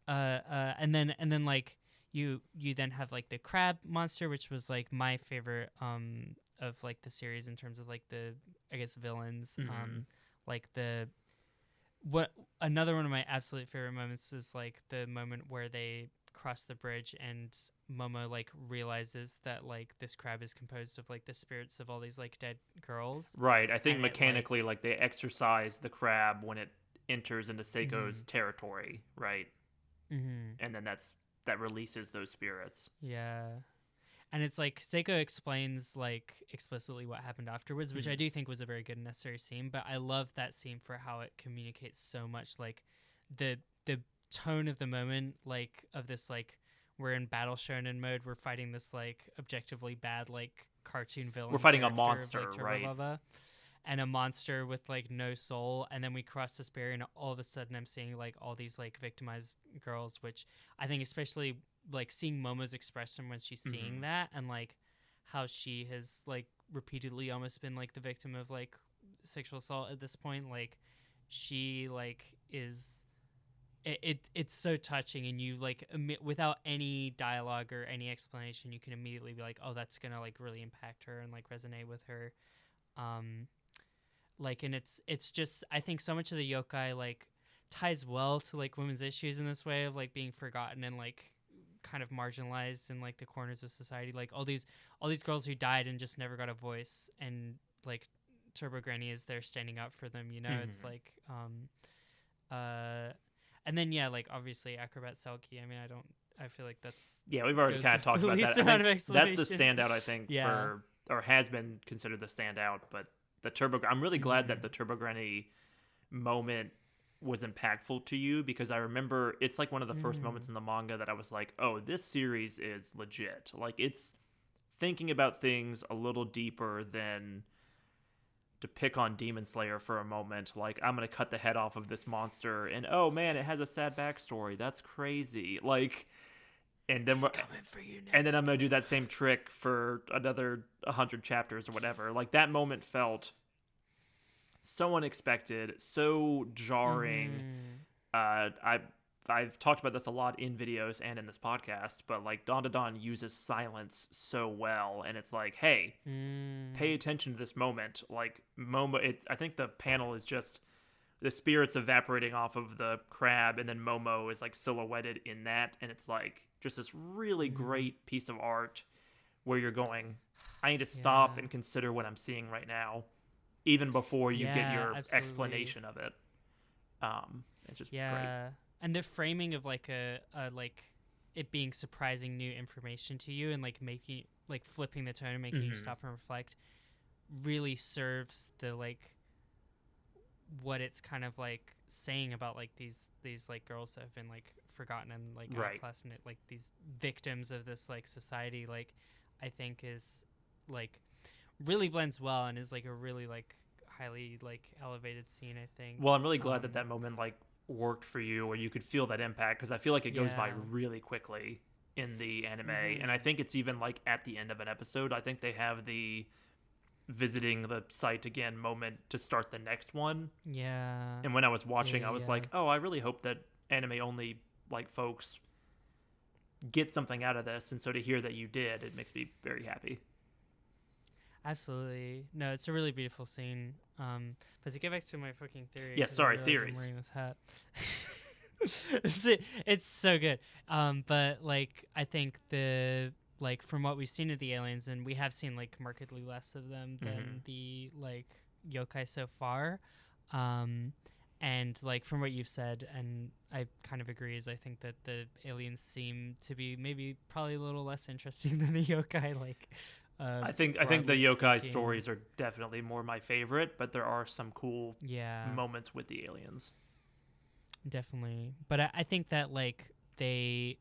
then like you then have like the crab monster, which was like my favorite of like the series in terms of like the, I guess, villains. Like another one of my absolute favorite moments is like the moment where they cross the bridge and Momo like realizes that like this crab is composed of like the spirits of all these like dead girls. Right. I think And mechanically, like they exercise the crab when it enters into Seiko's territory, right? And then that releases those spirits. Yeah. And it's like Seiko explains like explicitly what happened afterwards, which I do think was a very good and necessary scene. But I love that scene for how it communicates so much, like the tone of the moment, like of this like we're in battle shonen mode, we're fighting this like objectively bad like cartoon villain. We're fighting a character of, monster, like, right? Turbo, and a monster with like no soul, and then we cross this barrier, and all of a sudden I'm seeing like all these like victimized girls, which I think especially like seeing Momo's expression when she's seeing that, and like how she has like repeatedly almost been like the victim of like sexual assault at this point, like she like is it's so touching, and you like without any dialogue or any explanation you can immediately be like, oh, that's gonna like really impact her and like resonate with her. Like, and it's just, I think so much of the yokai like ties well to like women's issues in this way of like being forgotten and like kind of marginalized in like the corners of society, like all these girls who died and just never got a voice, and like Turbo Granny is there standing up for them, you know. It's like and then yeah, like obviously Acrobat Selkie, I feel like that's we've already kind of talked about that. That's the standout, I think, for, or has been considered the standout. But the I'm really glad that the Turbo Granny moment was impactful to you, because I remember it's like one of the first moments in the manga that I was like, oh, this series is legit. Like, it's thinking about things a little deeper than, to pick on Demon Slayer for a moment, like, I'm gonna cut the head off of this monster and oh man, it has a sad backstory, that's crazy, like, and then and then I'm gonna do that same trick for another 100 chapters or whatever. Like, that moment felt so unexpected, so jarring. I've talked about this a lot in videos and in this podcast, but like Dandadan uses silence so well, and it's like, hey, pay attention to this moment. Like Momo, I think the panel is just the spirits evaporating off of the crab, and then Momo is like silhouetted in that, and it's like just this really great piece of art where you're going, I need to stop and consider what I'm seeing right now, even before you get your explanation of it. It's just great. And the framing of like a like it being surprising new information to you, and like making, like flipping the tone and making you stop and reflect, really serves the like what it's kind of like saying about like these like girls that have been like forgotten and like outclassed, and it like these victims of this like society, like I think is like really blends well and is like a really like highly like elevated scene, I think. Well, I'm really glad that moment like worked for you, or you could feel that impact, because I feel like it goes by really quickly in the anime. And I think it's even like at the end of an episode, I think they have the visiting the site again moment to start the next one. And when I was watching, I was like, oh, I really hope that anime only like folks get something out of this, and so to hear that you did, it makes me very happy. Absolutely. No, it's a really beautiful scene. But to get back to my fucking theory. Yeah, sorry, theories. I'm wearing this hat. It's so good. But like, I think like from what we've seen of the aliens, and we have seen like markedly less of them than the like yokai so far. And like from what you've said, and I kind of agree, is I think that the aliens seem to be maybe probably a little less interesting than the yokai. Like, I think the yokai stories are definitely more my favorite, but there are some cool moments with the aliens. Definitely. But I think that like they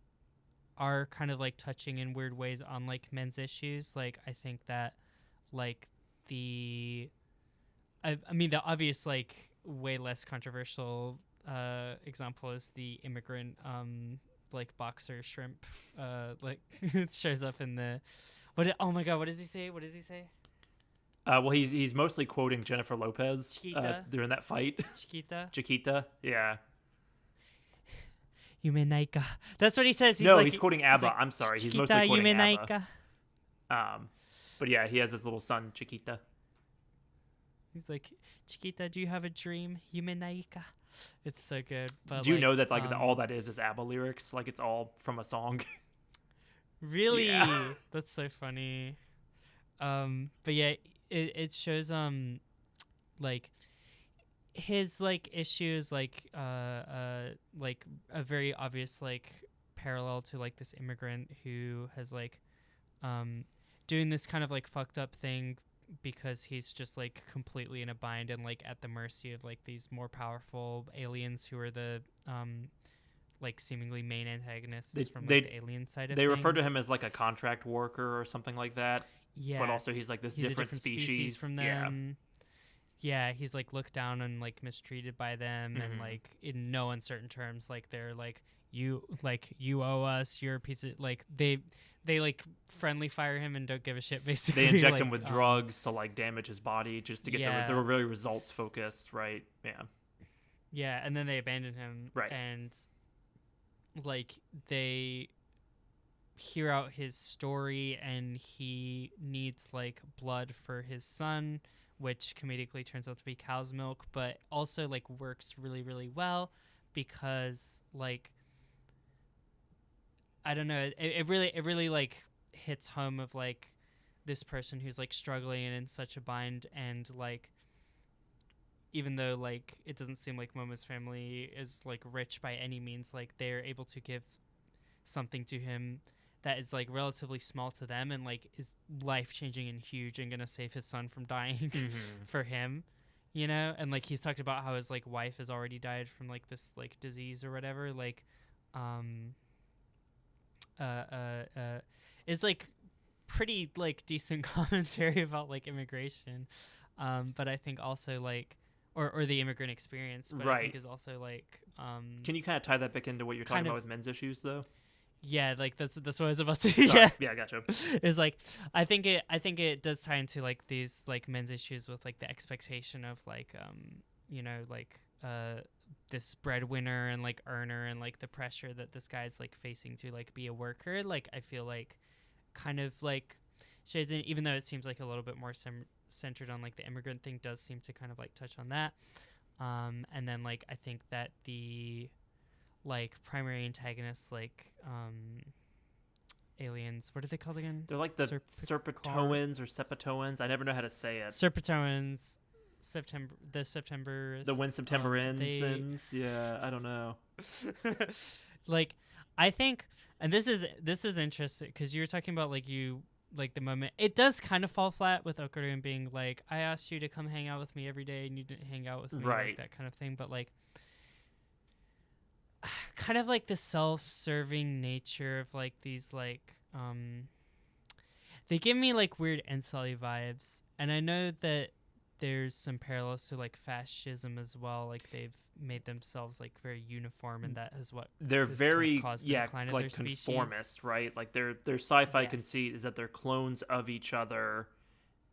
are kind of like touching in weird ways on like men's issues. Like I think that like I mean the obvious like way less controversial example is the immigrant like boxer shrimp like it shows up in the oh my god, what does he say? Well, he's mostly quoting Jennifer Lopez during that fight. Chiquita. Chiquita, yeah. Yume naika. That's what he says. No, he's quoting ABBA. Like, I'm sorry. He's Chiquita, mostly quoting yume ABBA. naika. But yeah, he has his little son, Chiquita. He's like, Chiquita, do you have a dream? Yume naika. It's so good. But do you know that all that is ABBA lyrics? Like it's all from a song. Really? Yeah. That's so funny. But yeah, it shows like his like issues like a very obvious like parallel to like this immigrant who has like doing this kind of like fucked up thing because he's just like completely in a bind and like at the mercy of like these more powerful aliens who are the like seemingly main antagonists from like the alien side of things. They refer to him as like a contract worker or something like that. Yeah, but also he's like this different species from them. Yeah, he's like looked down and like mistreated by them, and like in no uncertain terms, like they're like you owe us, you're a piece of like they like friendly fire him and don't give a shit. Basically, they inject like, him with drugs to like damage his body just to get they were very results focused, right? Yeah, and then they abandon him, right? And like they hear out his story, and he needs like blood for his son, which comedically turns out to be cow's milk, but also like works really, really well because like I don't know, it really like hits home of like this person who's like struggling and in such a bind, and like even though like it doesn't seem like Momo's family is like rich by any means, like they're able to give something to him that is like relatively small to them and like is life-changing and huge and gonna save his son from dying for him, you know? And like he's talked about how his like wife has already died from like this like disease or whatever, like it's like pretty like decent commentary about like immigration, but I think also like or the immigrant experience, but I think is also like can you kind of tie that back into what you're talking about with men's issues though? Yeah, like that's what I was about to. Yeah, gotcha. It's like I think it does tie into like these like men's issues with like the expectation of like you know like this breadwinner and like earner and like the pressure that this guy's like facing to like be a worker. Like I feel like kind of like shades in, even though it seems like a little bit more centered on like the immigrant thing, does seem to kind of like touch on that. And then like I think that the like primary antagonists, like aliens, what are they called again? They're like the Serpetoans or Sepetoans. I never know how to say it. Serpetoans, the When September Ends. Yeah, I don't know. Like I think, and this is interesting because you were talking about like you like the moment it does kind of fall flat with Okarun being like, I asked you to come hang out with me every day and you didn't hang out with me, right? Like that kind of thing, but like kind of like the self-serving nature of like these like they give me like weird incel vibes, and I know that there's some parallels to like fascism as well, like they've made themselves like very uniform, and that is what they're very kind of decline like of their conformist species. right? Like their sci-fi conceit is that they're clones of each other,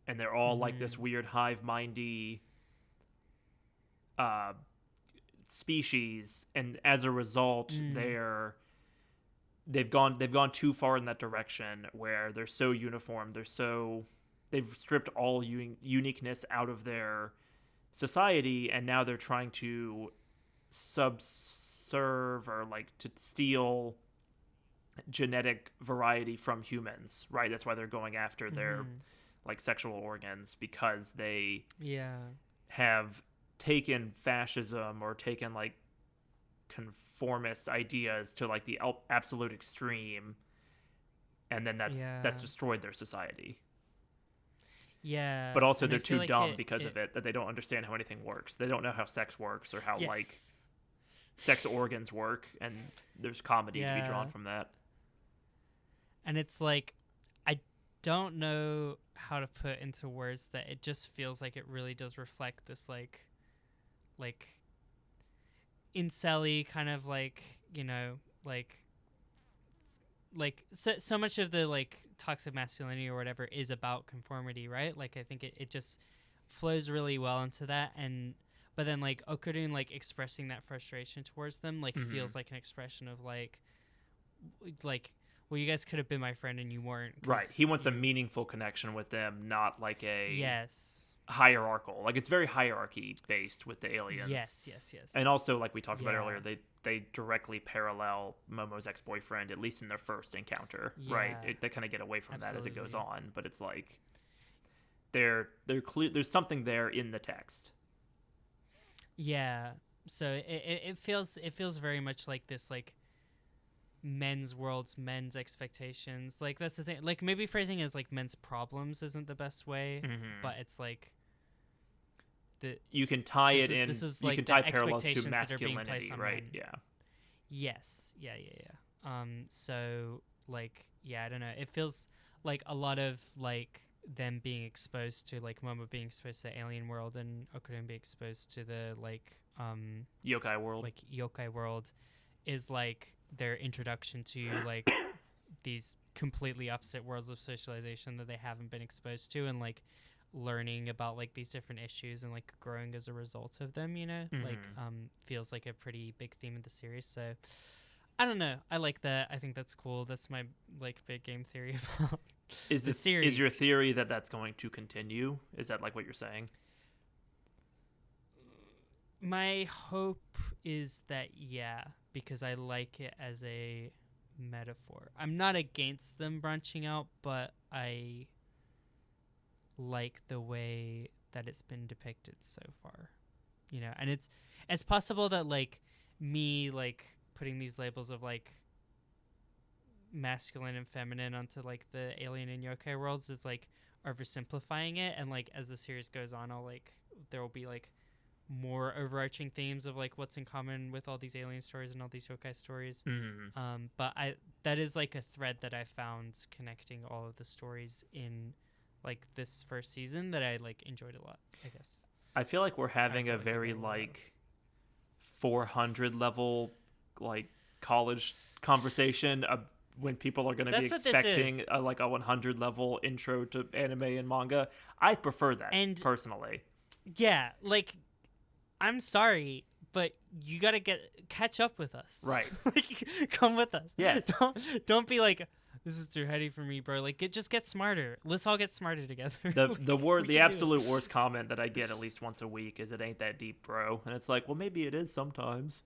and they're all like this weird hive-mindy species, and as a result they've gone too far in that direction where they're so uniform, they've stripped all uniqueness out of their society, and now they're trying to subserve or like to steal genetic variety from humans, right? That's why they're going after their like sexual organs, because they have taken fascism or taken like conformist ideas to like the absolute extreme, and then that's destroyed their society. Yeah, but also they're too dumb because of it, that they don't understand how anything works. They don't know how sex works or how like sex organs work, and there's comedy to be drawn from that. And it's like I don't know how to put into words that it just feels like it really does reflect this like incel-y kind of like, you know, like so much of the like toxic masculinity or whatever is about conformity, right? Like I think it just flows really well into that, but then like Okarun like expressing that frustration towards them like feels like an expression of like well, you guys could have been my friend and you weren't. Right. He wants a meaningful connection with them, not like a hierarchical. Like, it's very hierarchy based with the aliens. Yes. And also, like we talked about earlier, they directly parallel Momo's ex-boyfriend, at least in their first encounter, right? They kind of get away from that as it goes on, but it's like they're clear. There's something there in the text. Yeah. So it feels very much like this like men's worlds, men's expectations. Like that's the thing. Like maybe phrasing as like men's problems isn't the best way, but it's like you can tie it in. This is you like can tie parallels to masculinity, right? Men. Yeah. Yes. Yeah. So like I don't know. It feels like a lot of like them being exposed to like Momo being exposed to the alien world and Okarun being exposed to the like yokai world. Like yokai world is like their introduction to like these completely opposite worlds of socialization that they haven't been exposed to, and like learning about like these different issues and like growing as a result of them, you know, like feels like a pretty big theme of the series. So I don't know, I like that. I think that's cool. That's my like big game theory about the series. Is your theory that that's going to continue? Is that like what you're saying? My hope is that because I like it as a metaphor. I'm not against them branching out, but I like the way that it's been depicted so far, you know. And it's possible that like me like putting these labels of like masculine and feminine onto like the alien and yokai worlds is like oversimplifying it, and like as the series goes on I'll like there will be like more overarching themes of like what's in common with all these alien stories and all these yokai stories. But that is like a thread that I found connecting all of the stories in like this first season that I like enjoyed a lot, I guess. I feel like we're having a very like 400 level like college conversation when people are going to be expecting a 100 level intro to anime and manga. I prefer that personally. Yeah, like I'm sorry, but you got to catch up with us. Right. Like come with us. Yes. Don't be like, this is too heady for me, bro. Like just get smarter. Let's all get smarter together. The absolute worst comment that I get at least once a week is it ain't that deep, bro. And it's like, well, maybe it is sometimes.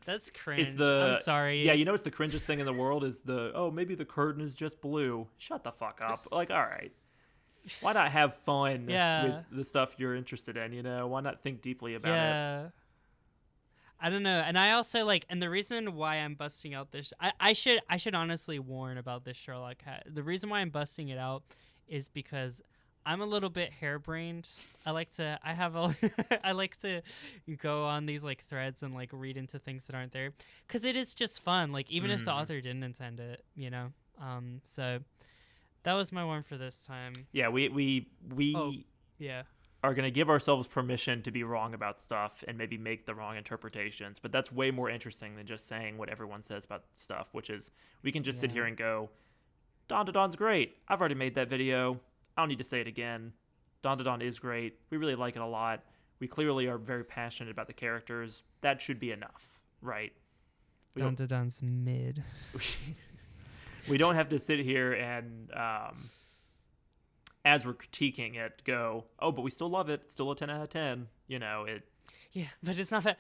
That's cringe. I'm sorry. Yeah, you know what's the cringest thing in the world is maybe the curtain is just blue. Shut the fuck up. Like, all right. Why not have fun with the stuff you're interested in, you know? Why not think deeply about it? I don't know. And I also like, and the reason why I'm busting out this, I should honestly warn about this Sherlock hat. The reason why I'm busting it out is because I'm a little bit harebrained. I like to go on these like threads and like read into things that aren't there, because it is just fun. Like even if the author didn't intend it, you know. So that was my one for this time. Yeah, we are going to give ourselves permission to be wrong about stuff and maybe make the wrong interpretations, but that's way more interesting than just saying what everyone says about stuff, which is we can just sit here and go, Dandadan's great. I've already made that video. I don't need to say it again. Dandadan is great. We really like it a lot. We clearly are very passionate about the characters. That should be enough, right? Dandadan's mid. We don't have to sit here and, as we're critiquing it, go, oh, but we still love it. It's still a 10 out of 10. You know, it. Yeah, but it's not that.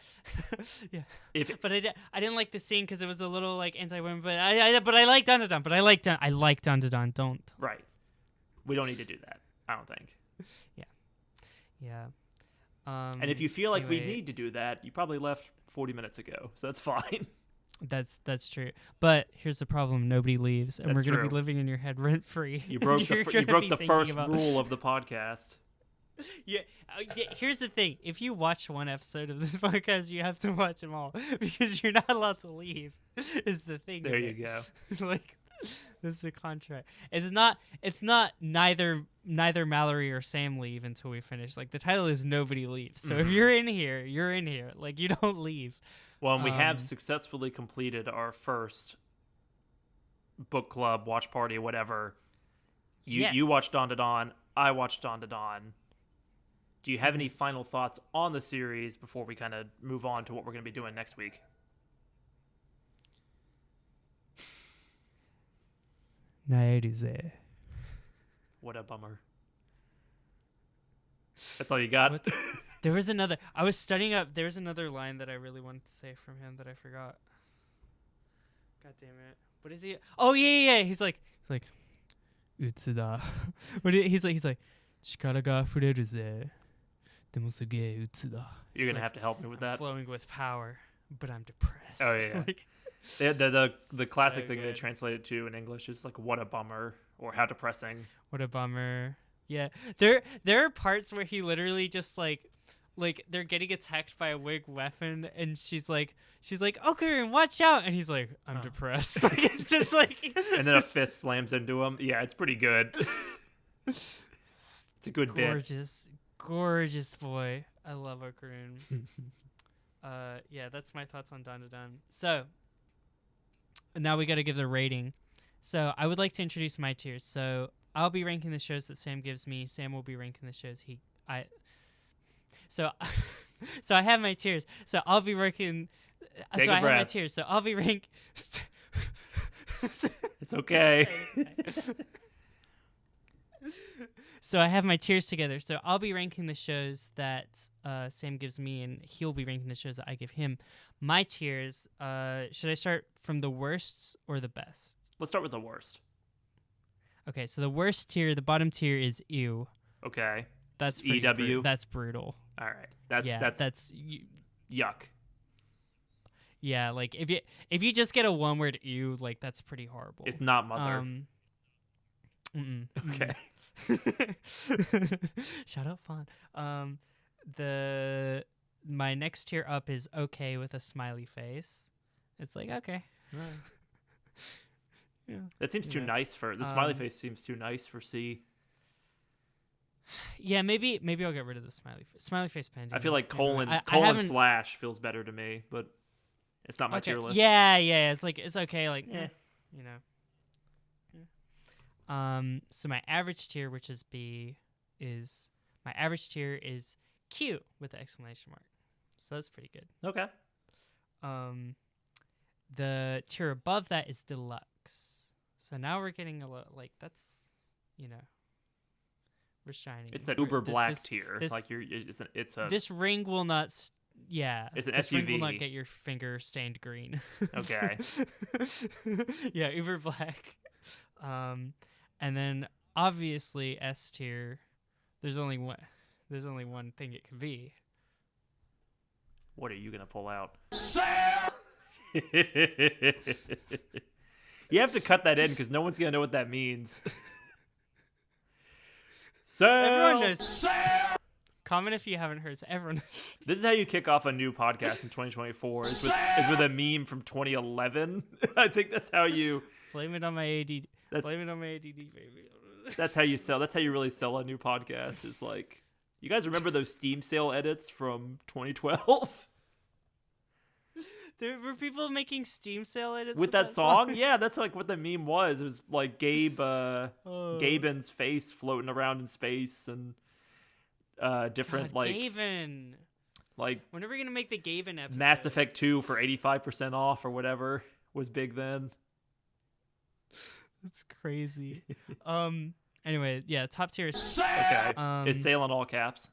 Yeah. But I didn't like the scene because it was a little like anti-women. But I like Dandadan. But I like Dandadan. Don't. Right. We don't need to do that. I don't think. Yeah. And if you feel like we need to do that, you probably left 40 minutes ago, so that's fine. That's true. But here's the problem: nobody leaves, and we're going to be living in your head rent free. You broke the first rule of the podcast. Yeah. Here's the thing: if you watch one episode of this podcast, you have to watch them all because you're not allowed to leave. Is the thing? There you go. Like, this is a contract. It's not neither Mallory or Sam leave until we finish. Like the title is Nobody Leaves. So if you're in here, you're in here. Like you don't leave. Well, and we have successfully completed our book club, watch party, whatever. You watched Dandadan. I watched Dandadan. do you have any final thoughts on the series before we kind of move on to what we're going to be doing next week? Naerize. What a bummer. That's all you got? There was another. I was studying up. There was another line that I really wanted to say from him that I forgot. God damn it. What is he? Oh, yeah. He's like, Utsuda. He's like, Chikara ga fureru ze. Demo sugee Utsuda. You're going to have to help me with that. Flowing with power, but I'm depressed. Oh, yeah. The classic thing they translated to in English is like, what a bummer, or how depressing. What a bummer. Yeah. There are parts where he literally just like they're getting attacked by a wig weapon, and she's like, Okarun, watch out, and he's like, I'm depressed. Like, it's just like and then a fist slams into him. Yeah, it's pretty good. It's a good bit. Gorgeous boy. I love Okarun. Yeah, that's my thoughts on Dandadan. So now we got to give the rating. So I would like to introduce my tiers. So I'll be ranking the shows that Sam gives me. Sam will be ranking the shows So I have my tiers. So I'll be ranking. Take a breath. Have my tiers. So I'll be rank. It's okay. So I have my tiers together. So I'll be ranking the shows that Sam gives me, and he'll be ranking the shows that I give him. My tiers. Should I start from the worst or the best? Let's start with the worst. Okay, so the worst tier, the bottom tier is ew. Okay. That's EW. That's brutal. All right. That's yuck. Yeah, like if you just get a one word ew, like that's pretty horrible. It's not Mother. Okay. Shout out Fawn. My next tier up is okay with a smiley face. It's like okay. Yeah. That seems too nice for the smiley face. Seems too nice for C. Yeah, maybe I'll get rid of the smiley face pending. I feel like colon slash feels better to me, but it's not my tier list. Yeah. It's like it's okay. Like you know. So my average tier, which is B, is cute with the exclamation mark. So that's pretty good. Okay. The tier above that is deluxe. So now we're getting a little like that's, we're shining. It's that uber black tier. Like it's a. This ring will not. It's an SUV. Ring will not get your finger stained green. Okay. Yeah, uber black. And then obviously S tier. There's only one thing it could be. What are you gonna pull out? You have to cut that in because no one's gonna know what that means. Everyone knows. Comment if you haven't heard. Everyone knows. This is how you kick off a new podcast in 2024. Is with a meme from 2011. I think that's how you blame it on my ADD. Blame it on my ADD, baby. That's how you sell. That's how you really sell a new podcast. Is like, you guys remember those Steam sale edits from 2012? There were people making Steam sale edits with that song? Yeah, that's like what the meme was. It was like Gaben's face floating around in space and different Gaben. Like, when are we gonna make the Gaben episode? Mass Effect 2 for 85% off or whatever was big then. That's crazy. Anyway, yeah, top tier is okay. Is sale in all caps?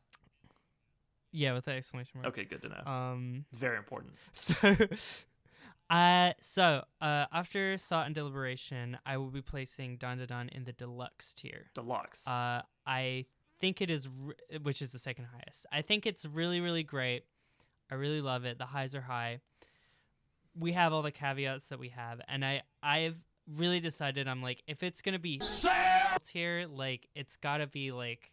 Yeah, with the exclamation mark. Okay, good to know. Very important. So after thought and deliberation, I will be placing Dandadan in the deluxe tier. Deluxe. I think it is, which is the second highest. I think it's really, really great. I really love it. The highs are high. We have all the caveats that we have, and I've really decided, I'm like, if it's gonna be tier, like it's gotta be like,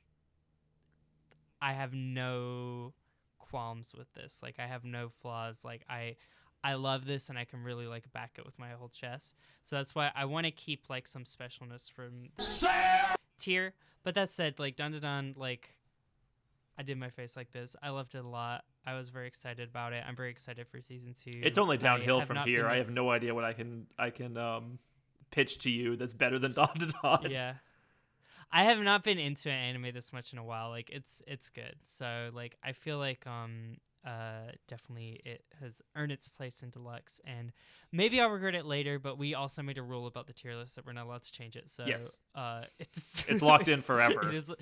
I have no qualms with this. Like, I have no flaws. Like, I love this, and I can really like back it with my whole chest. So that's why I want to keep like some specialness from the tier. But that said, like Dandadan, like I did my face like this. I loved it a lot. I was very excited about it. I'm very excited for season 2. It's only downhill from here. I have no idea what I can pitch to you that's better than Dandadan. Yeah. I have not been into an anime this much in a while. Like it's good. So like I feel like definitely it has earned its place in deluxe, and maybe I'll regret it later, but we also made a rule about the tier list that we're not allowed to change it. So yes. It's locked in forever. It is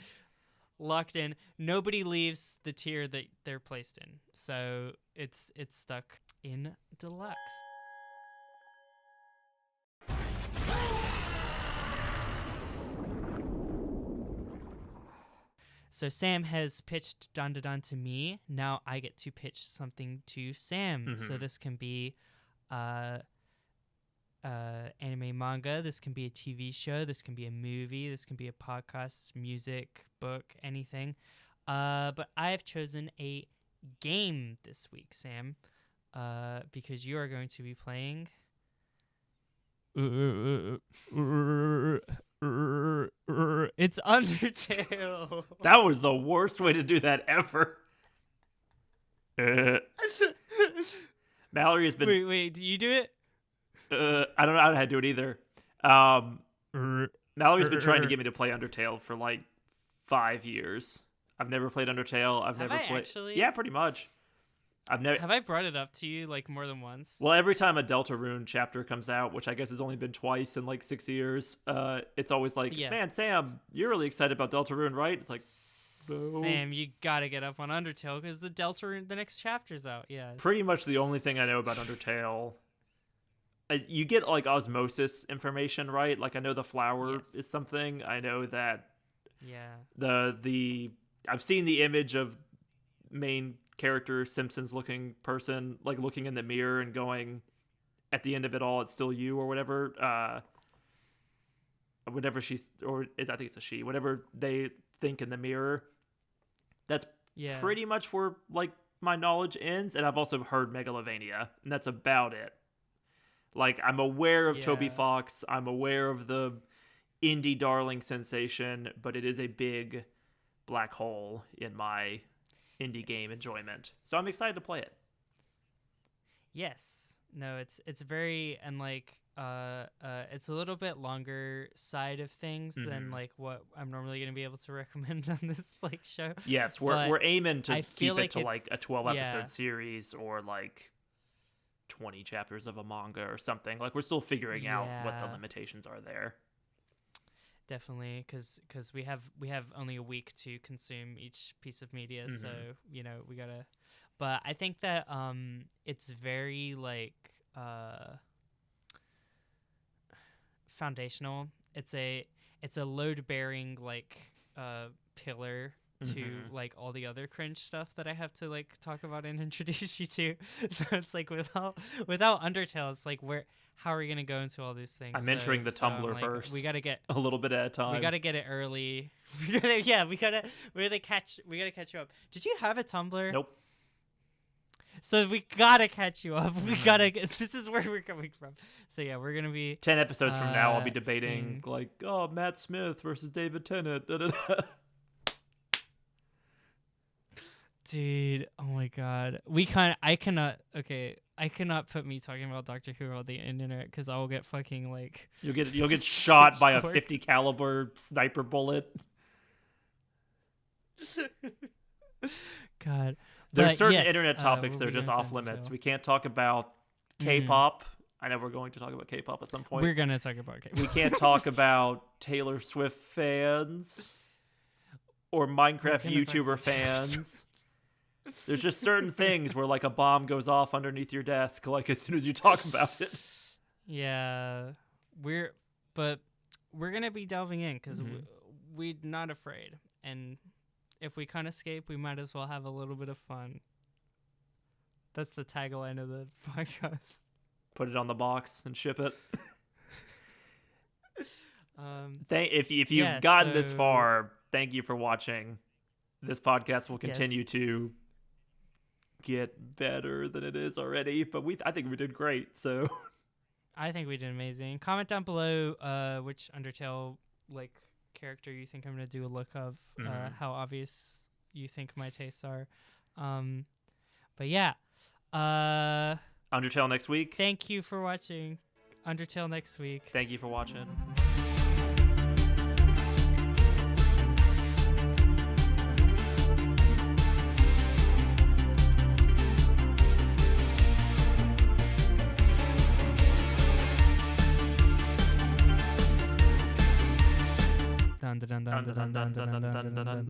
locked in. Nobody leaves the tier that they're placed in. So it's stuck in deluxe. So Sam has pitched Dandadan to me. Now I get to pitch something to Sam. Mm-hmm. So this can be anime, manga. This can be a TV show. This can be a movie. This can be a podcast, music, book, anything. But I have chosen a game this week, Sam, because you are going to be playing... It's Undertale. That was the worst way to do that ever. Mallory has been... Wait, do you do it? I don't know how to do it either. Mallory's been trying to get me to play Undertale for like 5 years. I've never played Undertale. I've never played... Actually? Yeah, pretty much. Have I brought it up to you like more than once? Well, every time a Deltarune chapter comes out, which I guess has only been twice in like 6 years, it's always like, man, Sam, you're really excited about Deltarune, right? It's like, no. Sam, you gotta get up on Undertale because the next chapter's out. Yeah. Pretty much the only thing I know about Undertale. You get like osmosis information, right? Like I know the flower is something. I know that. Yeah. I've seen the image of main character Simpsons looking person like looking in the mirror and going, at the end of it all, it's still you or whatever. Whatever she's or is I think it's a she. Whatever they think in the mirror. That's pretty much where like my knowledge ends. And I've also heard Megalovania, and that's about it. Like, I'm aware of Toby Fox. I'm aware of the indie darling sensation, but it is a big black hole in my indie game enjoyment. So I'm excited to play it. Yes. No, it's very, and like, it's a little bit longer side of things than like what I'm normally going to be able to recommend on this like show. Yes, we're aiming to keep it to like a 12 episode yeah. series or like 20 chapters of a manga or something. Like, we're still figuring out what the limitations are there. Definitely, because we have only a week to consume each piece of media, so you know we gotta. But I think that it's very like foundational. It's a load bearing like pillar to like all the other cringe stuff that I have to like talk about and introduce you to. So it's like without Undertale, it's like how are we gonna go into all these things? I'm entering the Tumblr first. We gotta get a little bit at a time. We gotta get it early. We gotta catch you up. Did you have a Tumblr? Nope. So we gotta catch you up. We gotta. This is where we're coming from. So yeah, we're gonna be 10 episodes from now. I'll be debating like, oh, Matt Smith versus David Tennant. Dude, oh my god. I cannot put me talking about Doctor Who on the internet because I will get fucking like you'll get shot by a 50 caliber sniper bullet. God. There's certain internet topics that are just off limits. We can't talk about K-pop. I know we're going to talk about K-pop at some point. We're going to talk about K-pop. We can't talk about Taylor Swift fans or Minecraft YouTuber fans. There's just certain things where like a bomb goes off underneath your desk like as soon as you talk about it. Yeah. We're going to be delving in because we're not afraid. And if we can't escape, we might as well have a little bit of fun. That's the tagline of the podcast. Put it on the box and ship it. If you've gotten this far, thank you for watching. This podcast will continue to get better than it is already, but I think we did great. So I think we did amazing. Comment down below which Undertale like character you think I'm gonna do a look of, how obvious you think my tastes are. But yeah, Undertale next week. Thank you for watching. Undertale next week. Thank you for watching. Dun, dun, dun, dun, dun, dun, dun, dun.